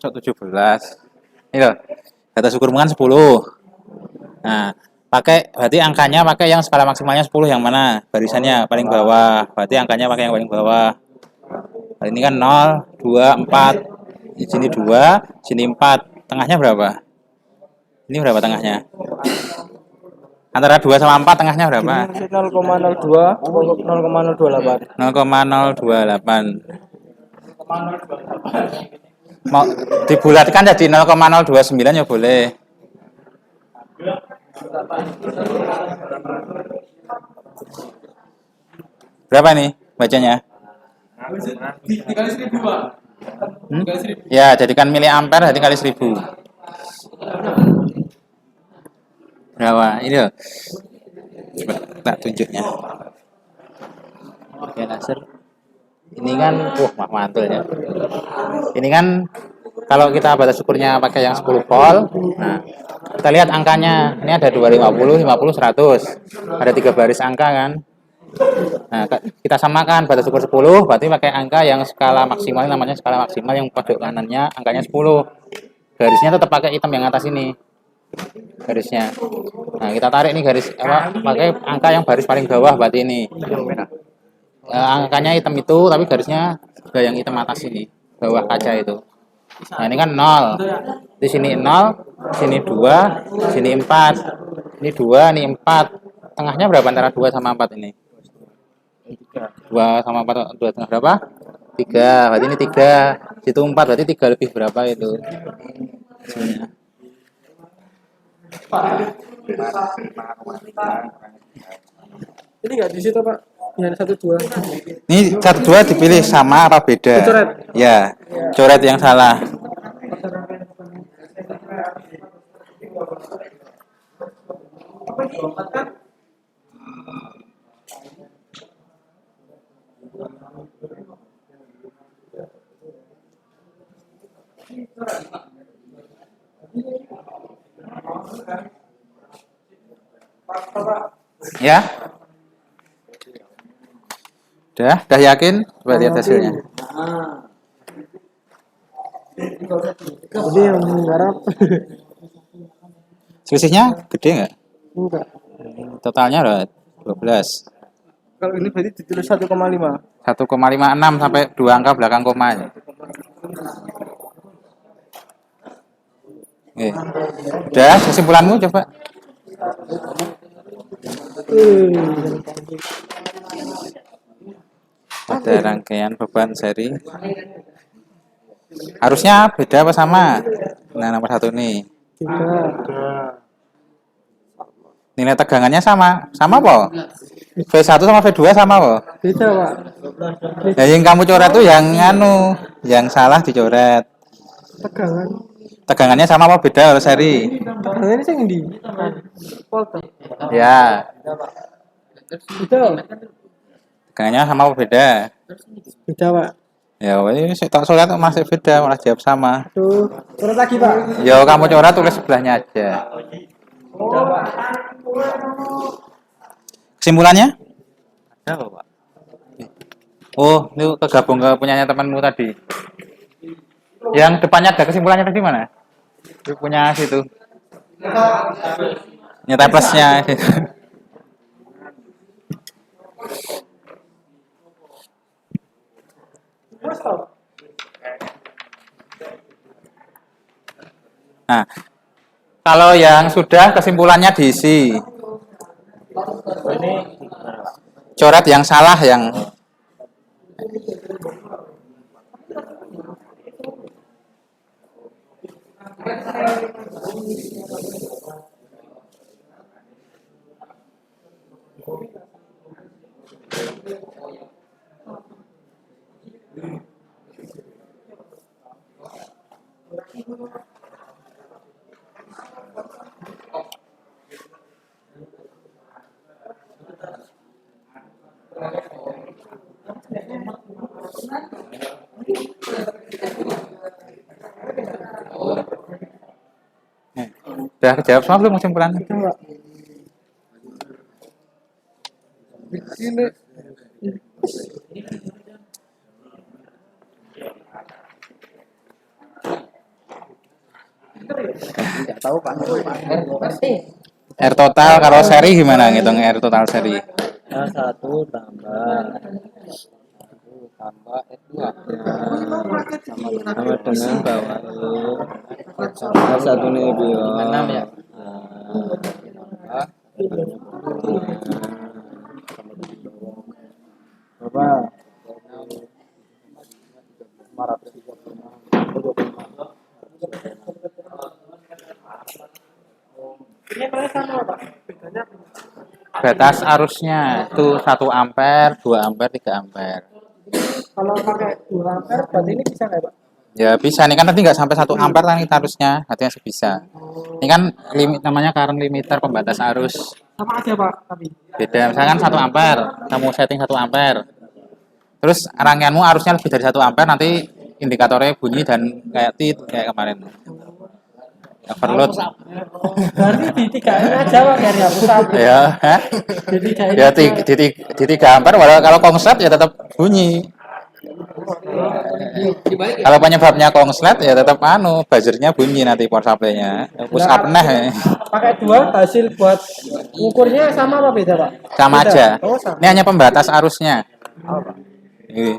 17. Ini loh, batas ukurmu kan 10. Nah, berarti angkanya pakai yang skala maksimalnya 10 yang mana? Barisannya paling bawah. Berarti angkanya pakai yang paling bawah. Nah, ini kan 0, 2, 4. Di sini 2, sini 4. Tengahnya berapa? Ini berapa tengahnya? Antara 2 sama 4 tengahnya berapa? 0,02 0,028. 0,028. Mau dibulatkan jadi 0,029 ya boleh. Berapa nih bacanya? Dikali 1000, Pak. Dikali 1000. Ya, jadikan miliampere jadi kali 1000. Berapa? Ini loh. Coba tak tunjuknya. Oke, laser. Ini kan, mantul ya. Ini kan kalau kita batas ukurnya pakai yang 10 volt. Nah, kita lihat angkanya. Ini ada 250, 50, 100. Ada 3 baris angka kan. Nah, kita samakan batas ukur 10, berarti pakai angka yang skala maksimal, namanya skala maksimal yang pojok kanannya angkanya 10. Garisnya tetap pakai hitam yang atas ini. Garisnya. Nah, kita tarik nih garis pakai angka yang baris paling bawah berarti ini. Angkanya hitam itu tapi garisnya juga yang hitam atas ini, bawah kaca itu. Nah, ini kan 0. Di sini 0, di sini 2, di sini 4. Ini 2, ini 4. Tengahnya berapa antara 2 sama 4 ini? 2 sama 4, 2 tengah berapa? 3, berarti ini 3. Situ 4, berarti 3 lebih berapa itu? Hasilnya. Ini nggak di situ Pak, yang 1 2. Ini 1 2 dipilih sama apa beda? Coret. Ya, coret yang salah. Ya? Udah yakin? Coba lihat hasilnya. Jadi yang menggarap Selisihnya gede nggak? enggak. Totalnya ada 12. Kalau ini berarti ditulis 1,5. 1,56 sampai 2 angka belakang koma. Oke. Udah, kesimpulanmu coba. Ada rangkaian beban seri. Harusnya beda apa sama? Nah, nomor 1 nih. 3. Nilai tegangannya sama. Sama apa? V1 sama V2 sama apa? Beda, Pak. Ya, yang kamu coret tuh yang yang salah dicoret. Tegangan. Tegangannya sama apa beda kalau seri? Tegangan ini sing ndi? Volt. Ya, Beda. tegangannya sama apa beda? Beda, Pak. Ya, ini saya tak coret masih beda, malah jawab sama. Tuh, coret lagi, Pak. Ya, kamu coret tulis sebelahnya aja. Kesimpulannya? Ada, Pak. Oh, itu kegabung ke punyanya temanmu tadi. Yang depannya ada kesimpulannya tadi mana? Itu punya situ. Nyata plusnya. Nah, kalau yang sudah kesimpulannya diisi. Coret yang salah yang udah kejawab semua belum kesimpulannya? Enggak. Ini enggak tahu Pak. R total kalau seri gimana ngitung R total seri? A1 tambah S2 sama dengan bawah A1 nih bio 6 ya. Berapa? Batas arusnya itu 1 ampere, 2 ampere, 3 ampere. Kalau pakai 2 ampere berarti ini bisa nggak, Pak? Ya bisa, ini kan tadi nggak sampai 1 ampere kan kita arusnya, artinya bisa. Ini kan namanya current limiter pembatas arus. Sama aja, Pak, tapi Beda, misalkan 1 ampere, kamu setting 1 ampere. Terus rangkaianmu arusnya lebih dari 1 ampere, nanti indikatornya bunyi dan kayak tit kayak kemarin. Overload. Berarti di 3 ini aja Pak biar hapus apa? Ya, hah? Di 3 ini Ya aja. di 3 ampere walau kalau konslet ya tetap bunyi. Kalau penyebabnya konslet ya tetap buzzernya bunyi nanti power supply-nya. Push up neh. Pakai 2 hasil buat ukurnya sama apa beda Pak? Sama Beda. aja. Oh sama. Ini hanya pembatas arusnya. Ini.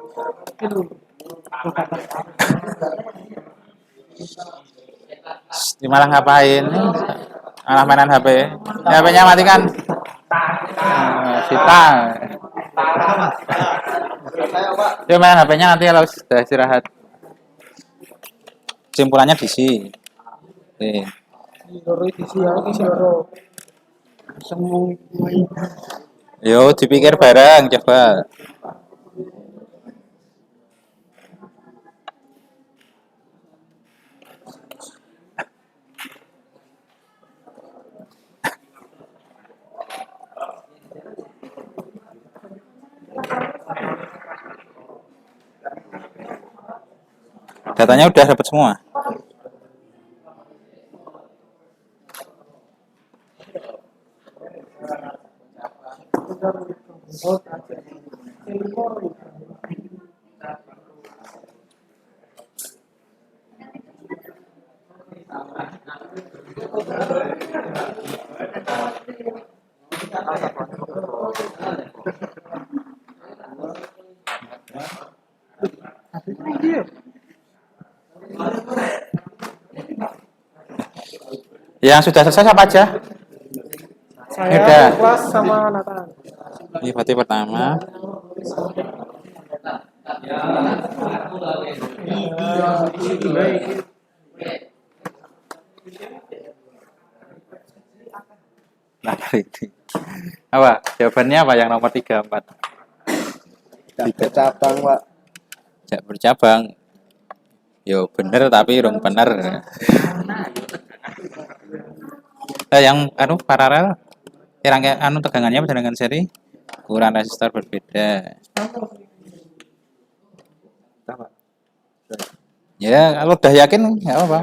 Ini malah ngapain? Malah mainan HP. Ya, HP-nya matikan. Vita. Dia main HP-nya nanti kalau sudah istirahat. Kesimpulannya DC. Oke. Loro edisi aku isi loro. Semu Yo, dipikir bareng coba. Datanya udah dapat semua. Yang sudah selesai apa aja? saya Udah. kelas sama Nathan. Ini berarti pertama. Nah, ini. Apa? Jawabannya apa yang nomor 3, 4? Tidak cabang Pak. Jak bercabang. Yo bener tapi rong bener. Yang paralel rangkaian tegangannya dengan seri ukuran resistor berbeda. Ya, kalau udah yakin nggak apa-apa.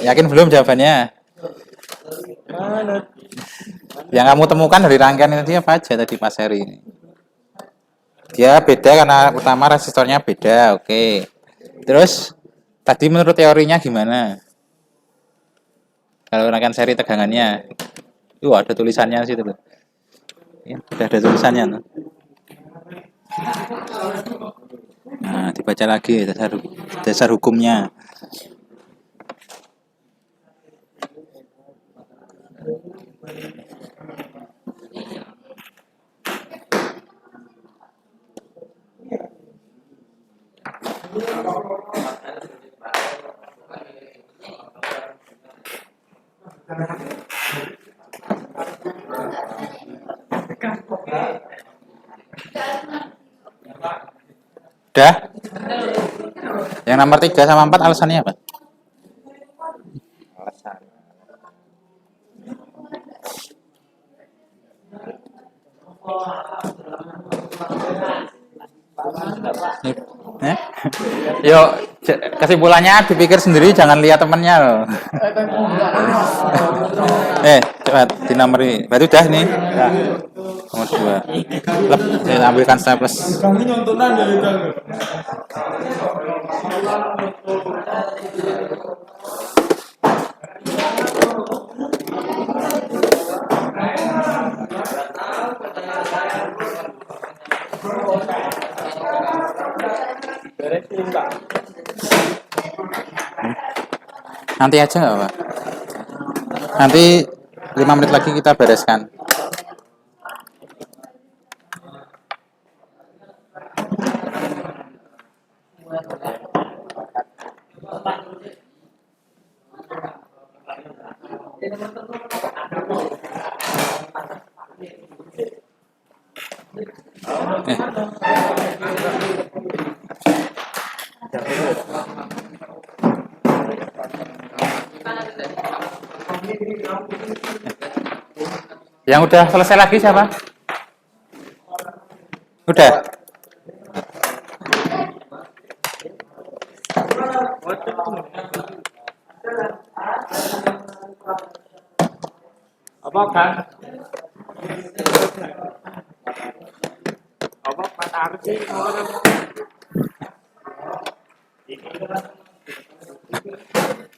Yakin belum jawabannya? Yang kamu temukan dari rangkaian itu apa aja tadi pas seri ini? Dia beda karena pertama resistornya beda, oke. Terus tadi menurut teorinya gimana? Kalau rangkaian seri tegangannya, ada tulisannya di situ. Ya, sudah ada tulisannya. Nah, dibaca lagi dasar hukumnya. Udah? Yang nomor 3 sama 4 alasannya apa? Eh? Yuk, kesimpulannya dipikir sendiri, jangan lihat temennya loh. Coba dinameri. Berarti udah nih. Nomor 2. Saya ambilkan staples. Kami nyontonan ya Kang. Nanti aja nggak apa? Nanti 5 menit lagi kita bereskan. Yang udah selesai lagi siapa? Udah? Apa kan? Apa Mas Arif sih?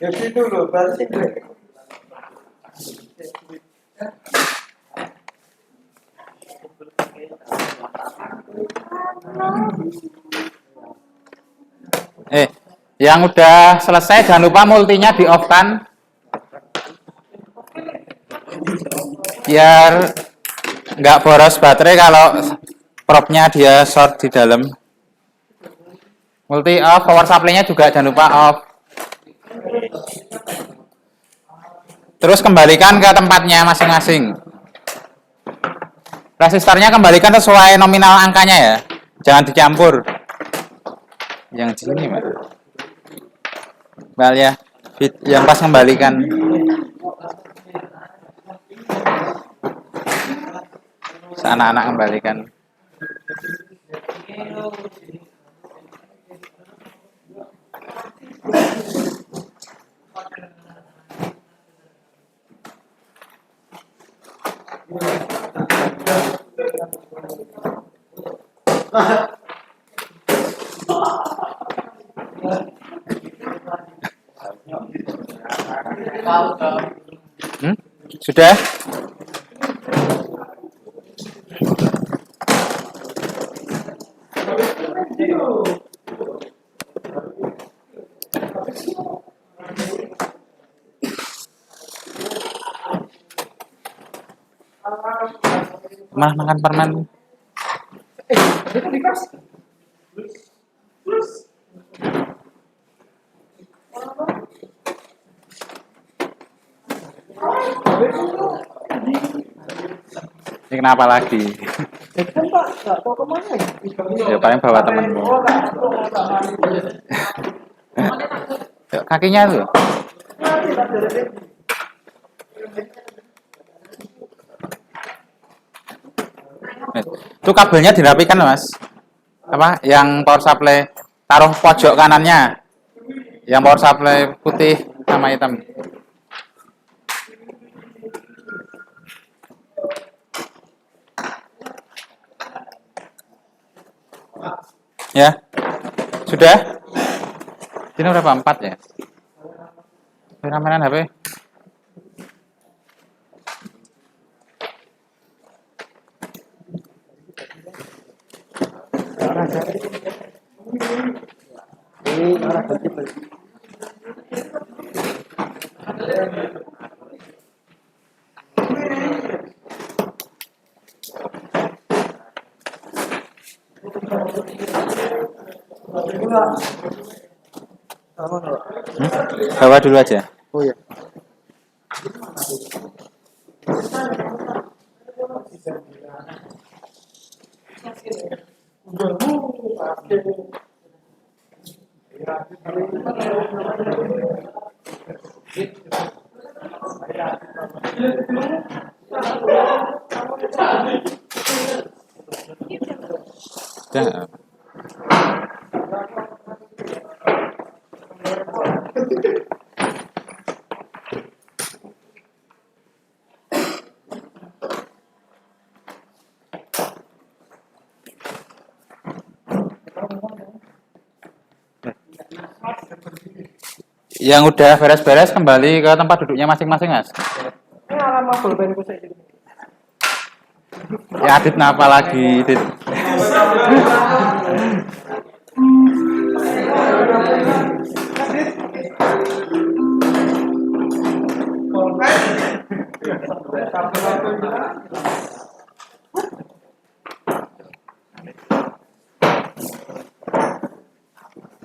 Ya situ loh, berarti Yang udah selesai jangan lupa multinya di off kan, biar nggak boros baterai kalau propnya dia short di dalam. Multi off, power supply-nya juga jangan lupa off. Terus kembalikan ke tempatnya masing-masing. Resistornya kembalikan sesuai nominal angkanya ya, jangan dicampur. Yang di sini Mbak. Mbak ya, yang pas kembalikan. Anak-anak kembalikan. Sudah? Malah makan permen. Ini kenapa lagi? kan Pak, nggak tahu kemana ya? Ya paling bawa temenmu. Yuk, kakinya tuh. Itu kabelnya dirapikan Mas. Apa? Yang power supply taruh pojok kanannya. Yang power supply putih sama hitam. Ya. Sudah? Ini berapa? 4 ya? Ramenan HP. Bawa dulu aja. Oh ya. Udah. Yang udah beres-beres kembali ke tempat duduknya masing-masing, Mas. Ini alamat pulpenku saya gitu. Ya Adit kenapa lagi, Adit?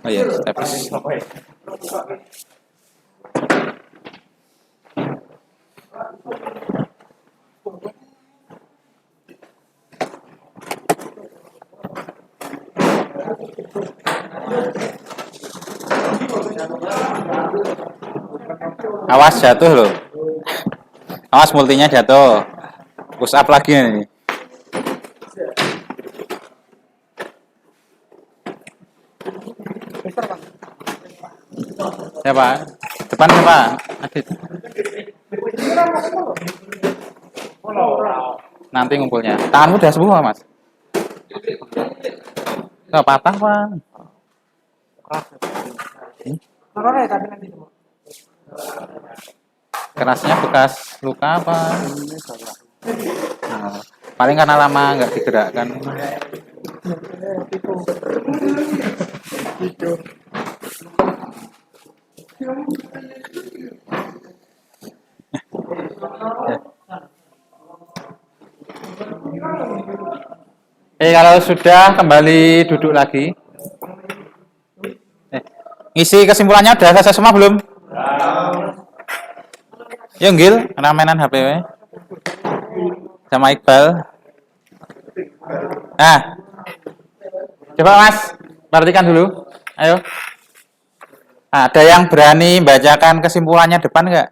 Oh iya, steps. Awas jatuh loh. Awas multinya jatuh. Push up lagi nih. Ya Pak. Depan siapa? Adit. Nanti ngumpulnya. Tanganmu udah sembuh, Mas? Nggak patah, Pak. Taruh tapi nanti semua. Kerasnya bekas luka apa? Nah, paling karena lama nggak digerakkan. Kalau sudah kembali duduk lagi. Ngisi kesimpulannya udah selesai semua belum? Ya, Gil, kena mainan HP sama Iqbal. Nah, coba Mas, perhatikan dulu. Ayo. Ada yang berani bacakan kesimpulannya depan nggak?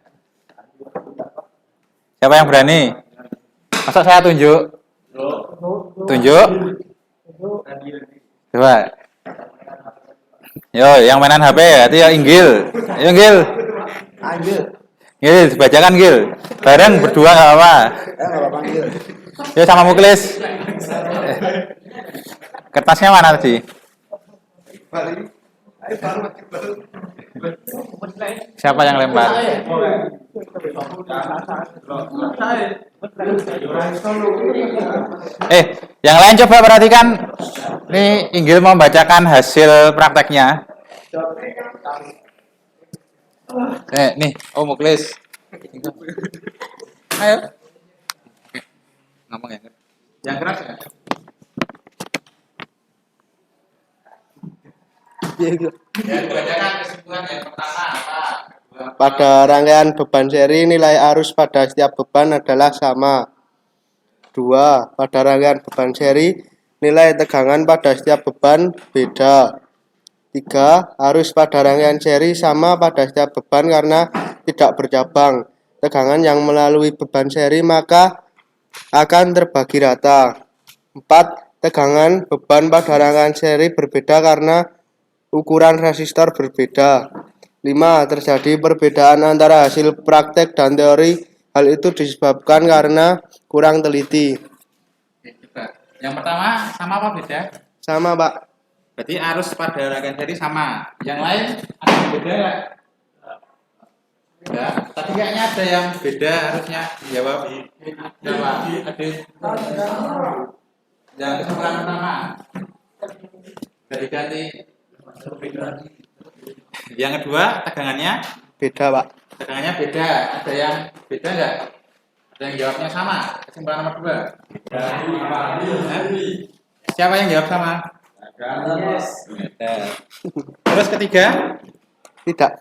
Siapa yang berani? Masa saya tunjuk? Tunjuk? Coba. Yo, yang mainan HP itu ya Inggil. Ayo Inggil. Gil, bacakan Gil. Bareng berdua nggak apa-apa. Yo sama Muklis. Kertasnya mana tadi? Siapa yang lempar? Yang lain coba perhatikan. Nih Inggil mau bacakan hasil prakteknya. Nih, Muklis. Ayo. Ngomong ya. Yang keras ya. Bacakan kesimpulan yang pertama apa? Pada rangkaian beban seri, nilai arus pada setiap beban adalah sama. 2. Pada rangkaian beban seri, nilai tegangan pada setiap beban beda. 3. Arus pada rangkaian seri sama pada setiap beban karena tidak bercabang. Tegangan yang melalui beban seri maka akan terbagi rata. 4. Tegangan beban pada rangkaian seri berbeda karena ukuran resistor berbeda. 5. Terjadi perbedaan antara hasil praktek dan teori. Hal itu disebabkan karena kurang teliti. Yang pertama sama apa beda? Sama, Pak. Berarti arus pada rangkaian seri sama. Yang lain ada yang beda nggak? Beda. Tadi kayaknya ada yang beda harusnya. Jawab. Jawab. Adit. Yang kesimpulan pertama. Dari ganti. Yang kedua, tegangannya Beda, Pak. tegangannya beda. Ada yang beda nggak? Ada yang jawabnya sama. Kesimpulan nomor 2. Siapa yang jawab sama? Beda. Terus ketiga, Tidak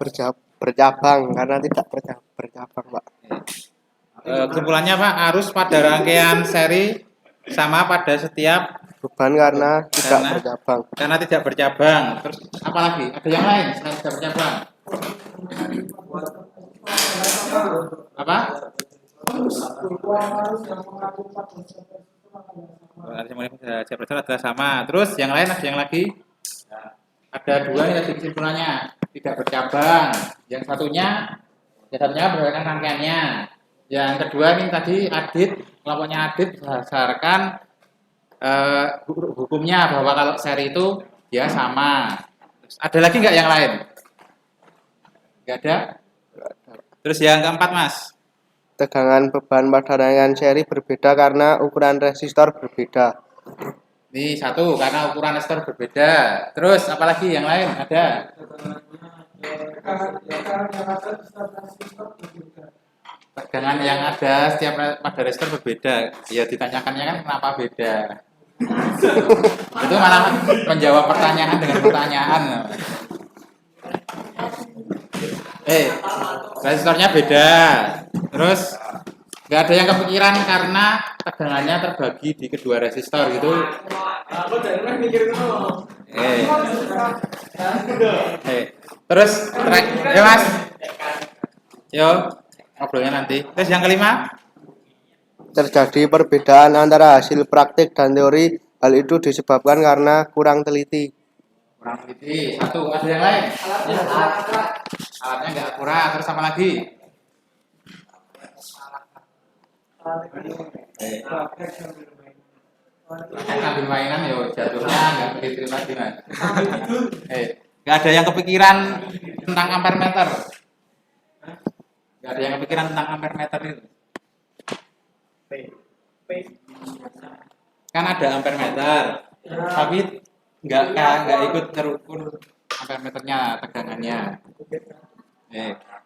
bercabang karena tidak bercabang, Pak. kesimpulannya Pak, arus pada rangkaian seri sama pada setiap Beban karena tidak Karena- bercabang. karena tidak bercabang. Terus apa lagi? Ada yang lain selain tidak bercabang? Apa? Adalah sama. Terus yang lain ada yang lagi? Ada 2 nih tadi kesimpulannya tidak bercabang. Yang satunya berdasarkan rangkaiannya. Yang kedua nih tadi kelompoknya Adit berdasarkan hukumnya bahwa kalau seri itu dia sama. Terus ada lagi nggak yang lain? Nggak ada. Terus yang keempat Mas. Tegangan beban pada rangkaian seri berbeda karena ukuran resistor berbeda. Ini 1 karena ukuran resistor berbeda. Terus apalagi yang lain ada? Tegangan yang ada setiap pada resistor berbeda. Ya ditanyakannya kan kenapa beda? Itu malah menjawab pertanyaan dengan pertanyaan. Resistornya beda. Terus nggak ada yang kepikiran karena tegangannya terbagi di kedua resistor gitu. Aku dari mana mikir itu? Terus ya Mas. Yo, ngobrolnya nanti. Terus yang kelima? Terjadi perbedaan antara hasil praktik dan teori. Hal itu disebabkan karena kurang teliti. Kurang teliti. 1, ada yang lain? Alatnya nggak akurat, terus apa lagi? Sambil mainan yo jatuhnya nggak begitu lagi mas. Nggak ada yang kepikiran tentang ampere meter. Nggak ada yang kepikiran tentang ampere meter itu. Kan ada ampere meter, tapi nggak ikut terukur ampere meternya, tegangannya.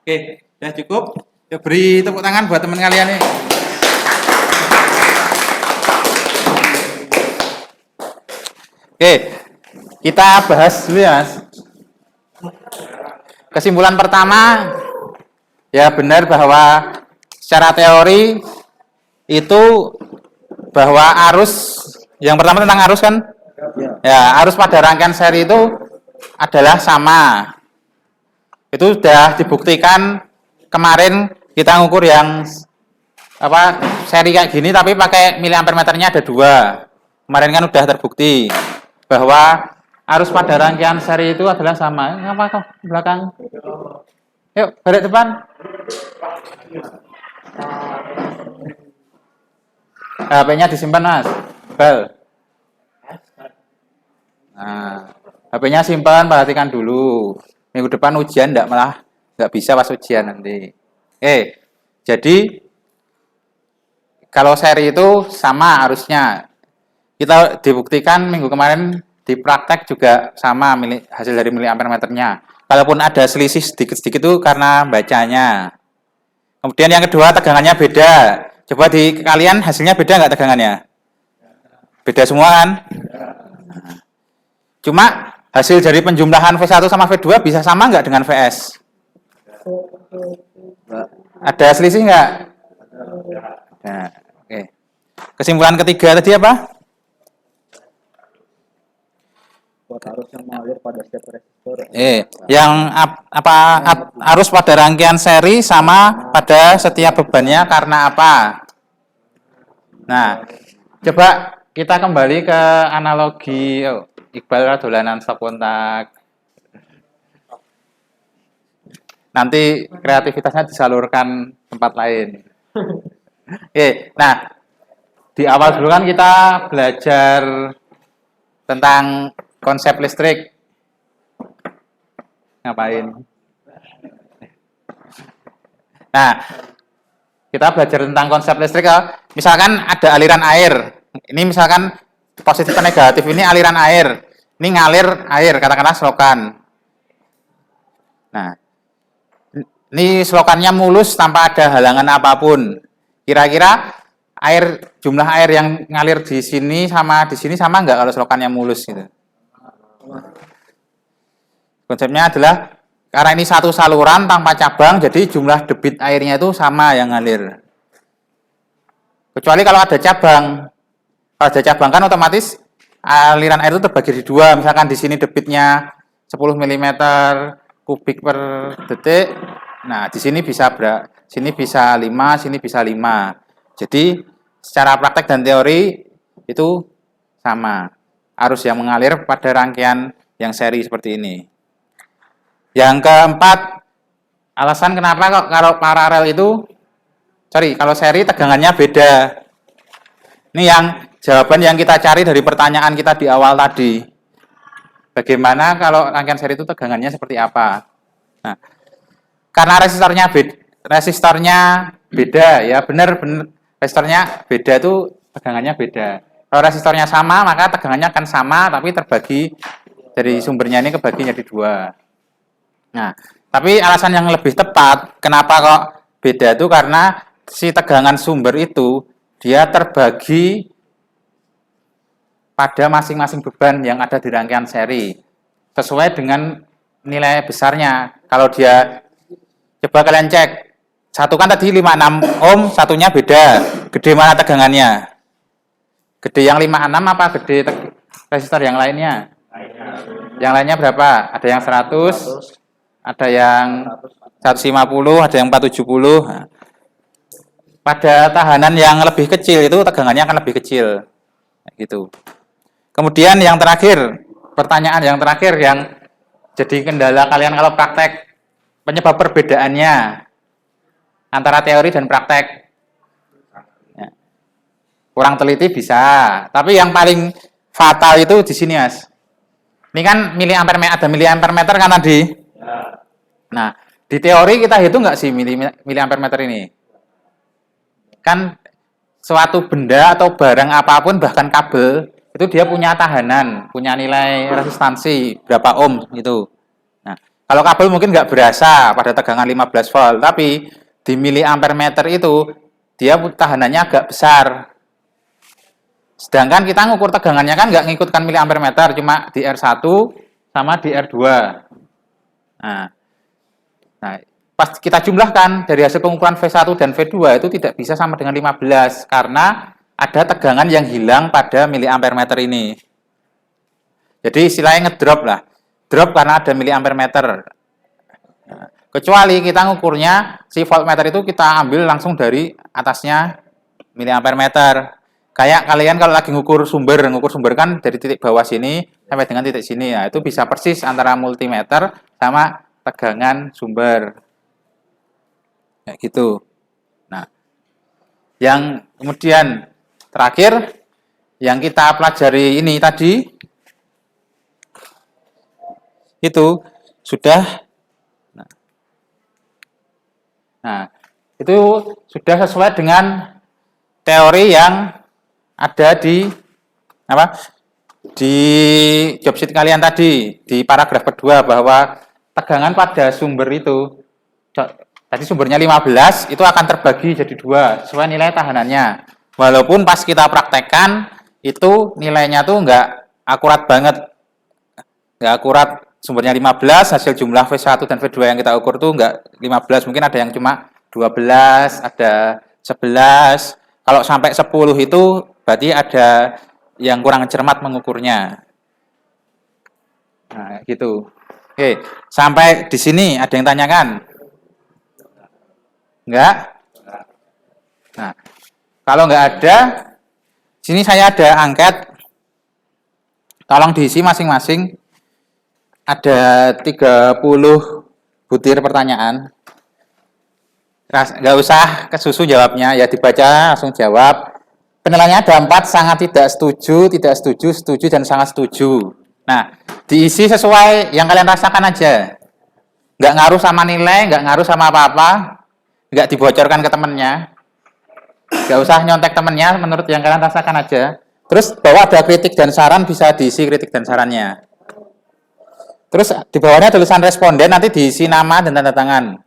Oke, ya cukup. Ya, beri tepuk tangan buat teman kalian nih. Oke, kita bahas dulu ya mas. Kesimpulan pertama, ya benar bahwa secara teori itu bahwa arus, yang pertama tentang arus kan? Ya, arus pada rangkaian seri itu adalah sama. Itu sudah dibuktikan kemarin kita ngukur yang seri kayak gini tapi pakai miliampere meternya ada 2. Kemarin kan udah terbukti bahwa arus pada rangkaian seri itu adalah sama. Ngapa kok belakang? Yuk, balik depan. HP-nya disimpan mas. Bel. Nah, HP-nya simpan, perhatikan dulu. Minggu depan ujian nggak bisa pas ujian nanti. Jadi kalau seri itu sama arusnya. Kita dibuktikan minggu kemarin di praktek juga sama hasil dari miliampere meternya. Kalaupun ada selisih sedikit-sedikit itu karena bacanya. Kemudian yang kedua tegangannya beda. Coba di kalian hasilnya beda nggak tegangannya? Beda semua kan? Cuma hasil dari penjumlahan V1 sama V2 bisa sama nggak dengan VS? Ada selisih nggak? Nah, oke. Kesimpulan ketiga tadi apa? Arus yang mengalir pada setiap resistor. Arus pada rangkaian seri sama pada setiap bebannya karena apa? Nah, coba kita kembali ke analogi Iqbal dolanan stop kontak. Nanti kreativitasnya disalurkan tempat lain. Nah, di awal dulu kan kita belajar tentang konsep listrik. Ngapain? Nah, kita belajar tentang konsep listrik. Misalkan ada aliran air. Ini misalkan positif dan negatif. Ini aliran air. Ini ngalir air, katakanlah selokan. Nah, ini selokannya mulus tanpa ada halangan apapun. Kira-kira jumlah air yang ngalir di sini sama nggak kalau selokannya mulus gitu? Konsepnya adalah karena ini satu saluran tanpa cabang, jadi jumlah debit airnya itu sama yang ngalir. Kecuali kalau ada cabang. Kalau ada cabang kan otomatis aliran air itu terbagi di 2. Misalkan di sini debitnya 10 mm kubik per detik. Nah, di sini bisa sini bisa 5, sini bisa 5. Jadi secara praktek dan teori itu sama. Arus yang mengalir pada rangkaian yang seri seperti ini. Yang keempat, alasan kenapa kok kalau paralel itu, kalau seri tegangannya beda. Ini yang jawaban yang kita cari dari pertanyaan kita di awal tadi. Bagaimana kalau rangkaian seri itu tegangannya seperti apa? Nah, karena resistornya beda, ya benar resistornya beda itu tegangannya beda. Kalau resistornya sama, maka tegangannya akan sama, tapi terbagi dari sumbernya ini kebagi jadi 2. Nah, tapi alasan yang lebih tepat, kenapa kok beda itu karena si tegangan sumber itu dia terbagi pada masing-masing beban yang ada di rangkaian seri sesuai dengan nilai besarnya. Kalau dia, coba kalian cek, satu kan tadi 56 ohm, satunya beda. Gede mana tegangannya? Gede yang 56 apa gede resistor yang lainnya? Yang lainnya berapa? Ada yang 100, ada yang 150, ada yang 470. Nah, pada tahanan yang lebih kecil itu tegangannya akan lebih kecil. Gitu. Kemudian yang terakhir, pertanyaan yang terakhir yang jadi kendala kalian kalau praktek. penyebab perbedaannya antara teori dan praktek. Ya. Kurang teliti bisa, tapi yang paling fatal itu di sini, Mas. Ini kan miliampere ada miliampere meter kan tadi. Nah, di teori kita hitung nggak sih miliampere meter ini? Kan suatu benda atau barang apapun bahkan kabel itu dia punya tahanan, punya nilai resistansi berapa ohm gitu. Nah, kalau kabel mungkin nggak berasa pada tegangan 15 volt, tapi di miliampere meter itu dia tahanannya agak besar. Sedangkan kita ngukur tegangannya kan nggak ngikutkan miliampere meter, cuma di R1 sama di R2. Nah, pas kita jumlahkan dari hasil pengukuran V1 dan V2 itu tidak bisa sama dengan 15 karena ada tegangan yang hilang pada miliampere meter ini. Jadi istilahnya ngedrop lah. Drop karena ada miliampere meter. Nah, kecuali kita ngukurnya si voltmeter itu kita ambil langsung dari atasnya miliampere meter. Kayak kalian kalau lagi ngukur sumber kan dari titik bawah sini sampai dengan titik sini. Nah, itu bisa persis antara multimeter sama tegangan sumber. Kayak gitu. Nah, yang kemudian terakhir yang kita pelajari ini tadi itu sudah itu sudah sesuai dengan teori yang ada di apa? Di job sheet kalian tadi di paragraf kedua bahwa tegangan pada sumber itu tadi sumbernya 15 itu akan terbagi jadi 2 sesuai nilai tahanannya. Walaupun pas kita praktekkan itu nilainya tuh nggak akurat banget. Nggak akurat, sumbernya 15, hasil jumlah V1 dan V2 yang kita ukur tuh nggak 15, mungkin ada yang cuma 12, ada 11. Kalau sampai 10 itu berarti ada yang kurang cermat mengukurnya. Nah, gitu. Oke, sampai di sini ada yang tanyakan? Enggak? Nah, kalau enggak ada, sini saya ada angket. Tolong diisi masing-masing. Ada 30 butir pertanyaan. Enggak usah kesusu jawabnya, ya dibaca langsung jawab. Penilaiannya ada 4, sangat tidak setuju, setuju, dan sangat setuju. Nah, diisi sesuai yang kalian rasakan aja. Enggak ngaruh sama nilai, enggak ngaruh sama apa-apa. Enggak dibocorkan ke temennya. Enggak usah nyontek temennya, menurut yang kalian rasakan aja. Terus bahwa ada kritik dan saran, bisa diisi kritik dan sarannya. Terus di bawahnya tulisan responden, nanti diisi nama dan tanda tangan.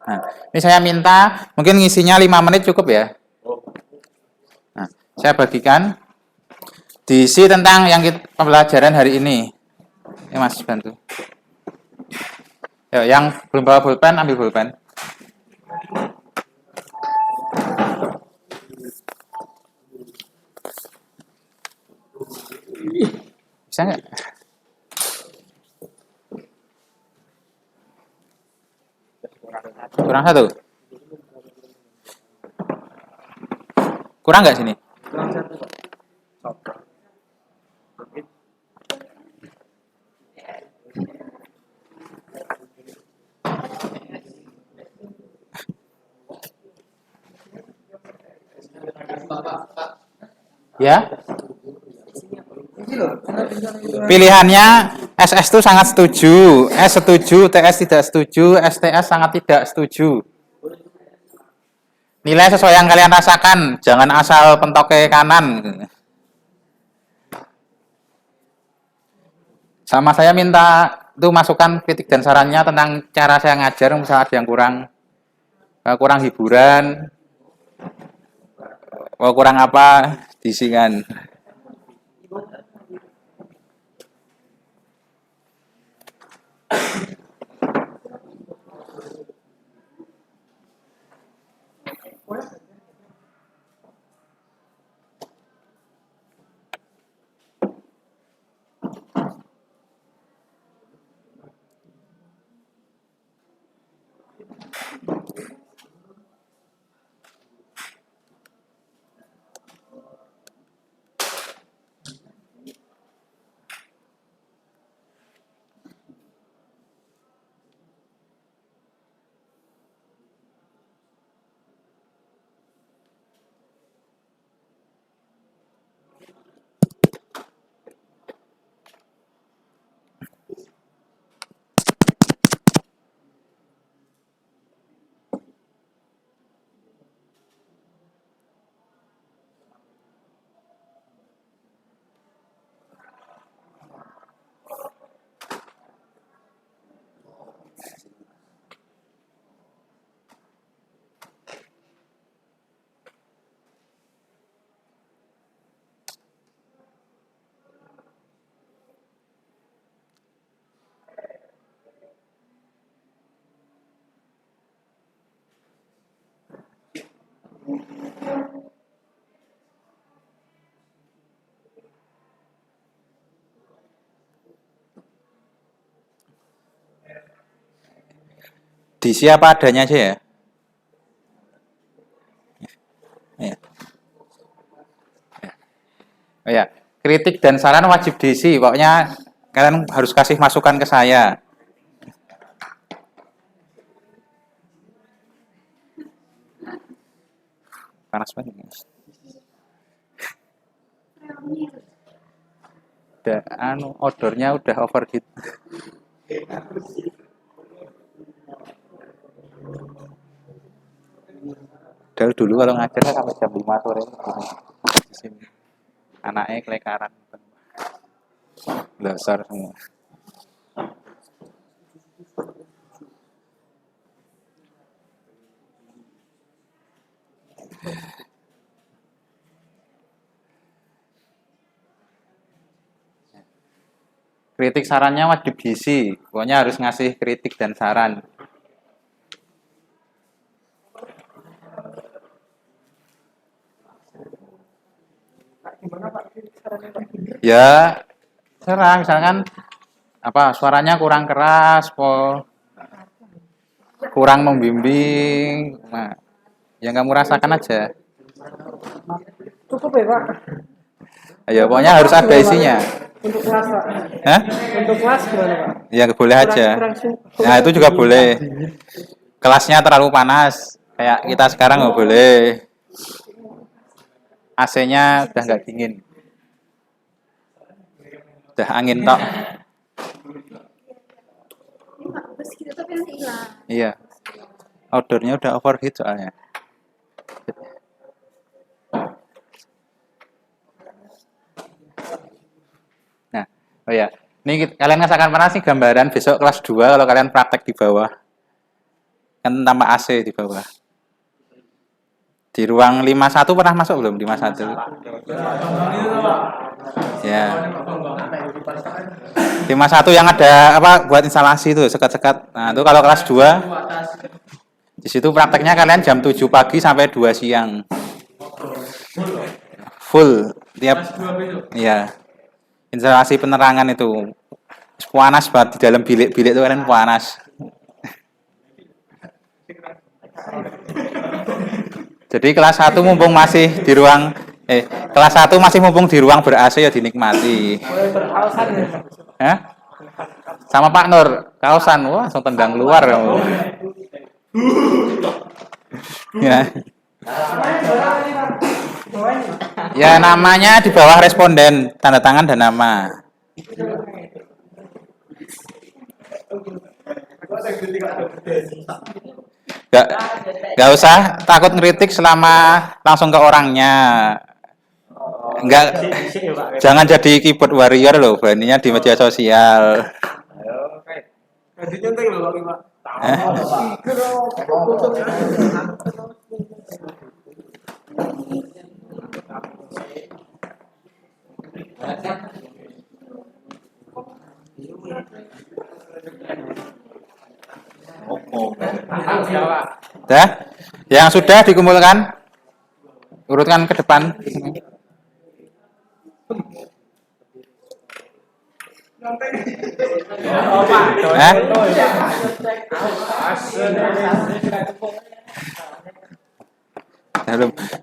Nah, ini saya minta, mungkin ngisinya 5 menit cukup ya. Nah, saya bagikan. Diisi tentang yang kita pembelajaran hari ini. Ini Mas, bantu. Ya, yang belum bawa pulpen, ambil pulpen. Bisa nggak? Kurang 1. Kurang nggak sini? Ya. Pilihannya SS itu sangat setuju, S setuju, TS tidak setuju, STS sangat tidak setuju. Nilai sesuai yang kalian rasakan, jangan asal pentok ke kanan. Sama saya minta itu masukkan kritik dan sarannya tentang cara saya ngajar, misalnya ada yang kurang hiburan, kurang apa, diisikan. diisi apa adanya aja ya. Ya. Oh ya, kritik dan saran wajib diisi. Pokoknya kalian harus kasih masukan ke saya. Panas banget. Udah, odornya udah overheat. Dulu kalau ngajar sampai jam 5 sore di sini. Anaknya kelekaran. Dasar semua. Kritik sarannya wajib diisi. Pokoknya harus ngasih kritik dan saran. Ya, serah misalkan apa suaranya kurang keras, kurang membimbing. Nah, yang kamu rasakan aja. Cukup ya Pak. Ya, pokoknya harus ada isinya. Untuk kelas Pak. Hah? Untuk kelas gimana Pak? Ya boleh aja. Nah itu juga boleh. Kelasnya terlalu panas, kayak kita sekarang nggak boleh. AC-nya udah nggak dingin, udah angin tok. Bagus gitu tapi nanti hilang. Iya, outdoornya udah overheat soalnya. Nah, oh ya, ini kalian rasakan panas sih gambaran besok kelas 2 kalau kalian praktek di bawah. Kan tambah AC di bawah. Di ruang 51 pernah masuk belum? 51. Ya. 51 yang ada apa buat instalasi itu, sekat-sekat. Nah, itu kalau kelas 2 di situ prakteknya kalian jam 7 pagi sampai 2 siang. Full tiap. Iya. Instalasi penerangan itu. Panas banget di dalam bilik-bilik itu kalian panas. Jadi kelas 1 mumpung masih di ruang kelas 1 masih mumpung di ruang ber-AC ya dinikmati. Hah? Sama Pak Nur, kaosan. Wah, langsung tendang keluar kamu. Ya. Ya namanya di bawah responden, tanda tangan dan nama. Gak usah takut ngeritik selama langsung ke orangnya. Enggak, jangan jadi keyboard warrior loh, beraninya di media sosial. Dah, yang sudah dikumpulkan, urutkan ke depan.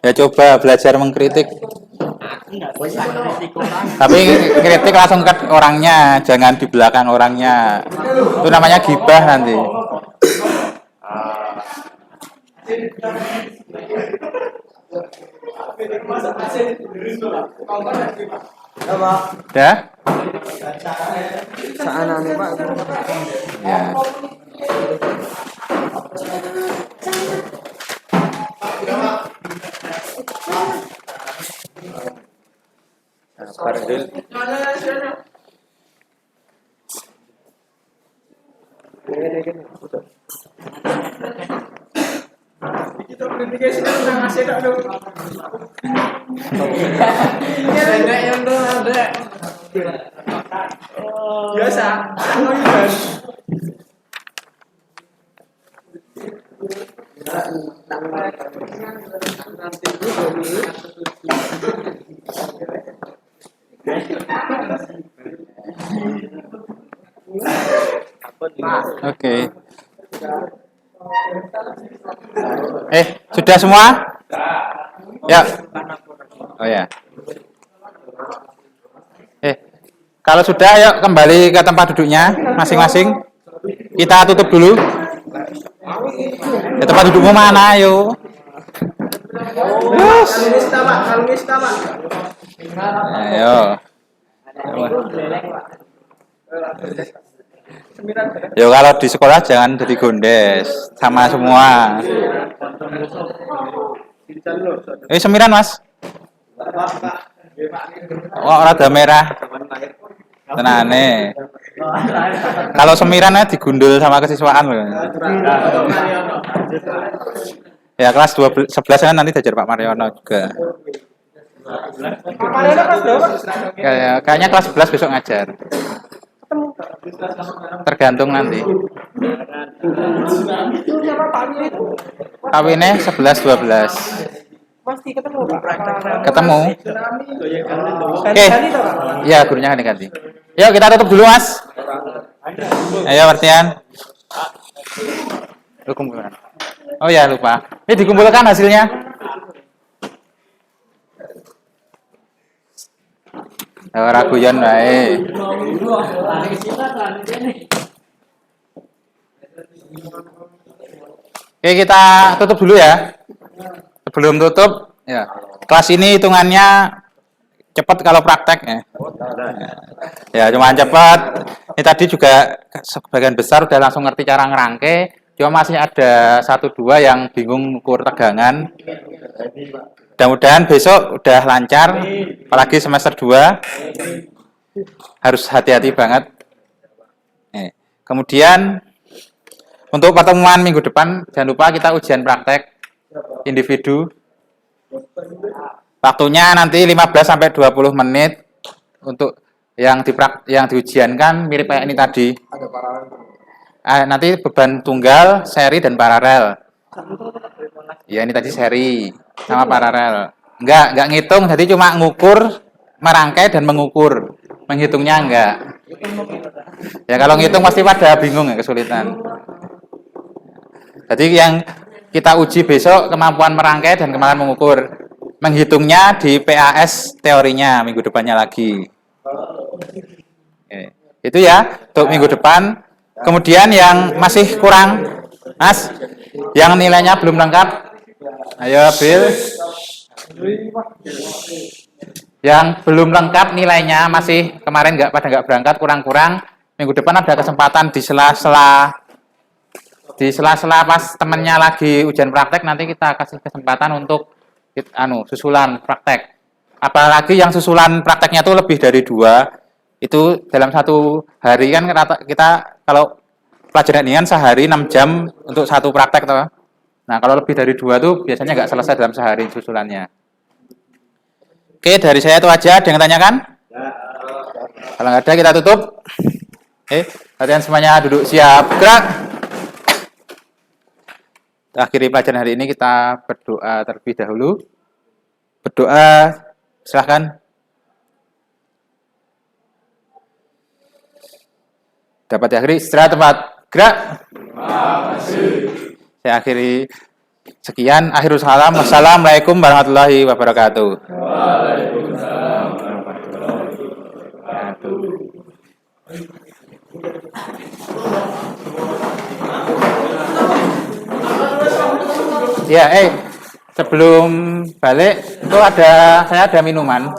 Ya coba belajar mengkritik. Tapi kritik langsung ke orangnya, jangan di belakang orangnya. Itu namanya gibah nanti. Ya? Saanane Pak. Ya. Kita verifikasi udah ngasih tak dong. Biasa. Oke. Sudah semua? Ya. Oh ya. Kalau sudah, yuk kembali ke tempat duduknya masing-masing. Kita tutup dulu. Tempat dudukmu mana, ayo? Ayo. Yo, kalau di sekolah jangan jadi gondes sama semua. Semiran, Mas. Oh, rada merah. Tenane. Kalau semirannya digundul sama kesiswaan loh. Ya, kelas 11 nanti diajar Pak Mariono juga. Kayaknya kelas 11 besok ngajar. Tergantung nanti. Kawinnya 11-12. Pasti ketemu Pak. Ketemu. Oke. Ya, gurunya ganti-ganti. Yuk kita tutup dulu, Mas. Ayo, Martian. Lu kumpulkan. Oh ya, lupa. Ini dikumpulkan hasilnya. Raguyan baik. Oke, kita tutup dulu ya. Sebelum tutup, ya. Kelas ini hitungannya cepat kalau praktek ya. Ya, cuma cepat. Ini tadi juga sebagian besar udah langsung ngerti cara ngerangke. Cuma masih ada 1-2 yang bingung ukur tegangan. Mudah-mudahan besok udah lancar. Apalagi semester 2. Harus hati-hati banget. Kemudian untuk pertemuan minggu depan, jangan lupa kita ujian praktek individu. Waktunya nanti 15-20 menit untuk yang diujiankan mirip kayak ini tadi. Nanti beban tunggal, seri dan paralel. Ya, ini tadi seri sama paralel. Enggak ngitung, jadi cuma ngukur, merangkai dan mengukur. Menghitungnya enggak. Ya, kalau ngitung pasti pada bingung ya, kesulitan. Jadi yang kita uji besok kemampuan merangkai dan kemampuan mengukur. Menghitungnya di PAS teorinya minggu depannya lagi. Itu ya untuk minggu depan. Kemudian yang masih kurang, Mas, yang nilainya belum lengkap, ayo Bill. Yang belum lengkap nilainya masih kemarin pada nggak berangkat kurang-kurang. Minggu depan ada kesempatan di sela-sela pas temennya lagi ujian praktek, nanti kita kasih kesempatan untuk susulan praktek. Apalagi yang susulan prakteknya itu lebih dari 2, itu dalam 1 hari kan kita kalau pelajaran ini kan sehari 6 jam untuk 1 praktek toh. Nah, kalau lebih dari 2 tuh biasanya nggak selesai dalam sehari susulannya. Oke, dari saya itu aja. Ada yang tanyakan? Kalau nggak ada kita tutup. Kalian semuanya duduk siap, gerak. Akhiri pelajaran hari ini kita berdoa terlebih dahulu. Berdoa, silahkan. Dapat diakhiri, istirahat tempat, gerak. Saya akhiri sekian. Akhirul salam. Wassalamualaikum warahmatullahi wabarakatuh. Waalaikumsalam warahmatullahi wabarakatuh. Ya, sebelum balik itu saya ada minuman.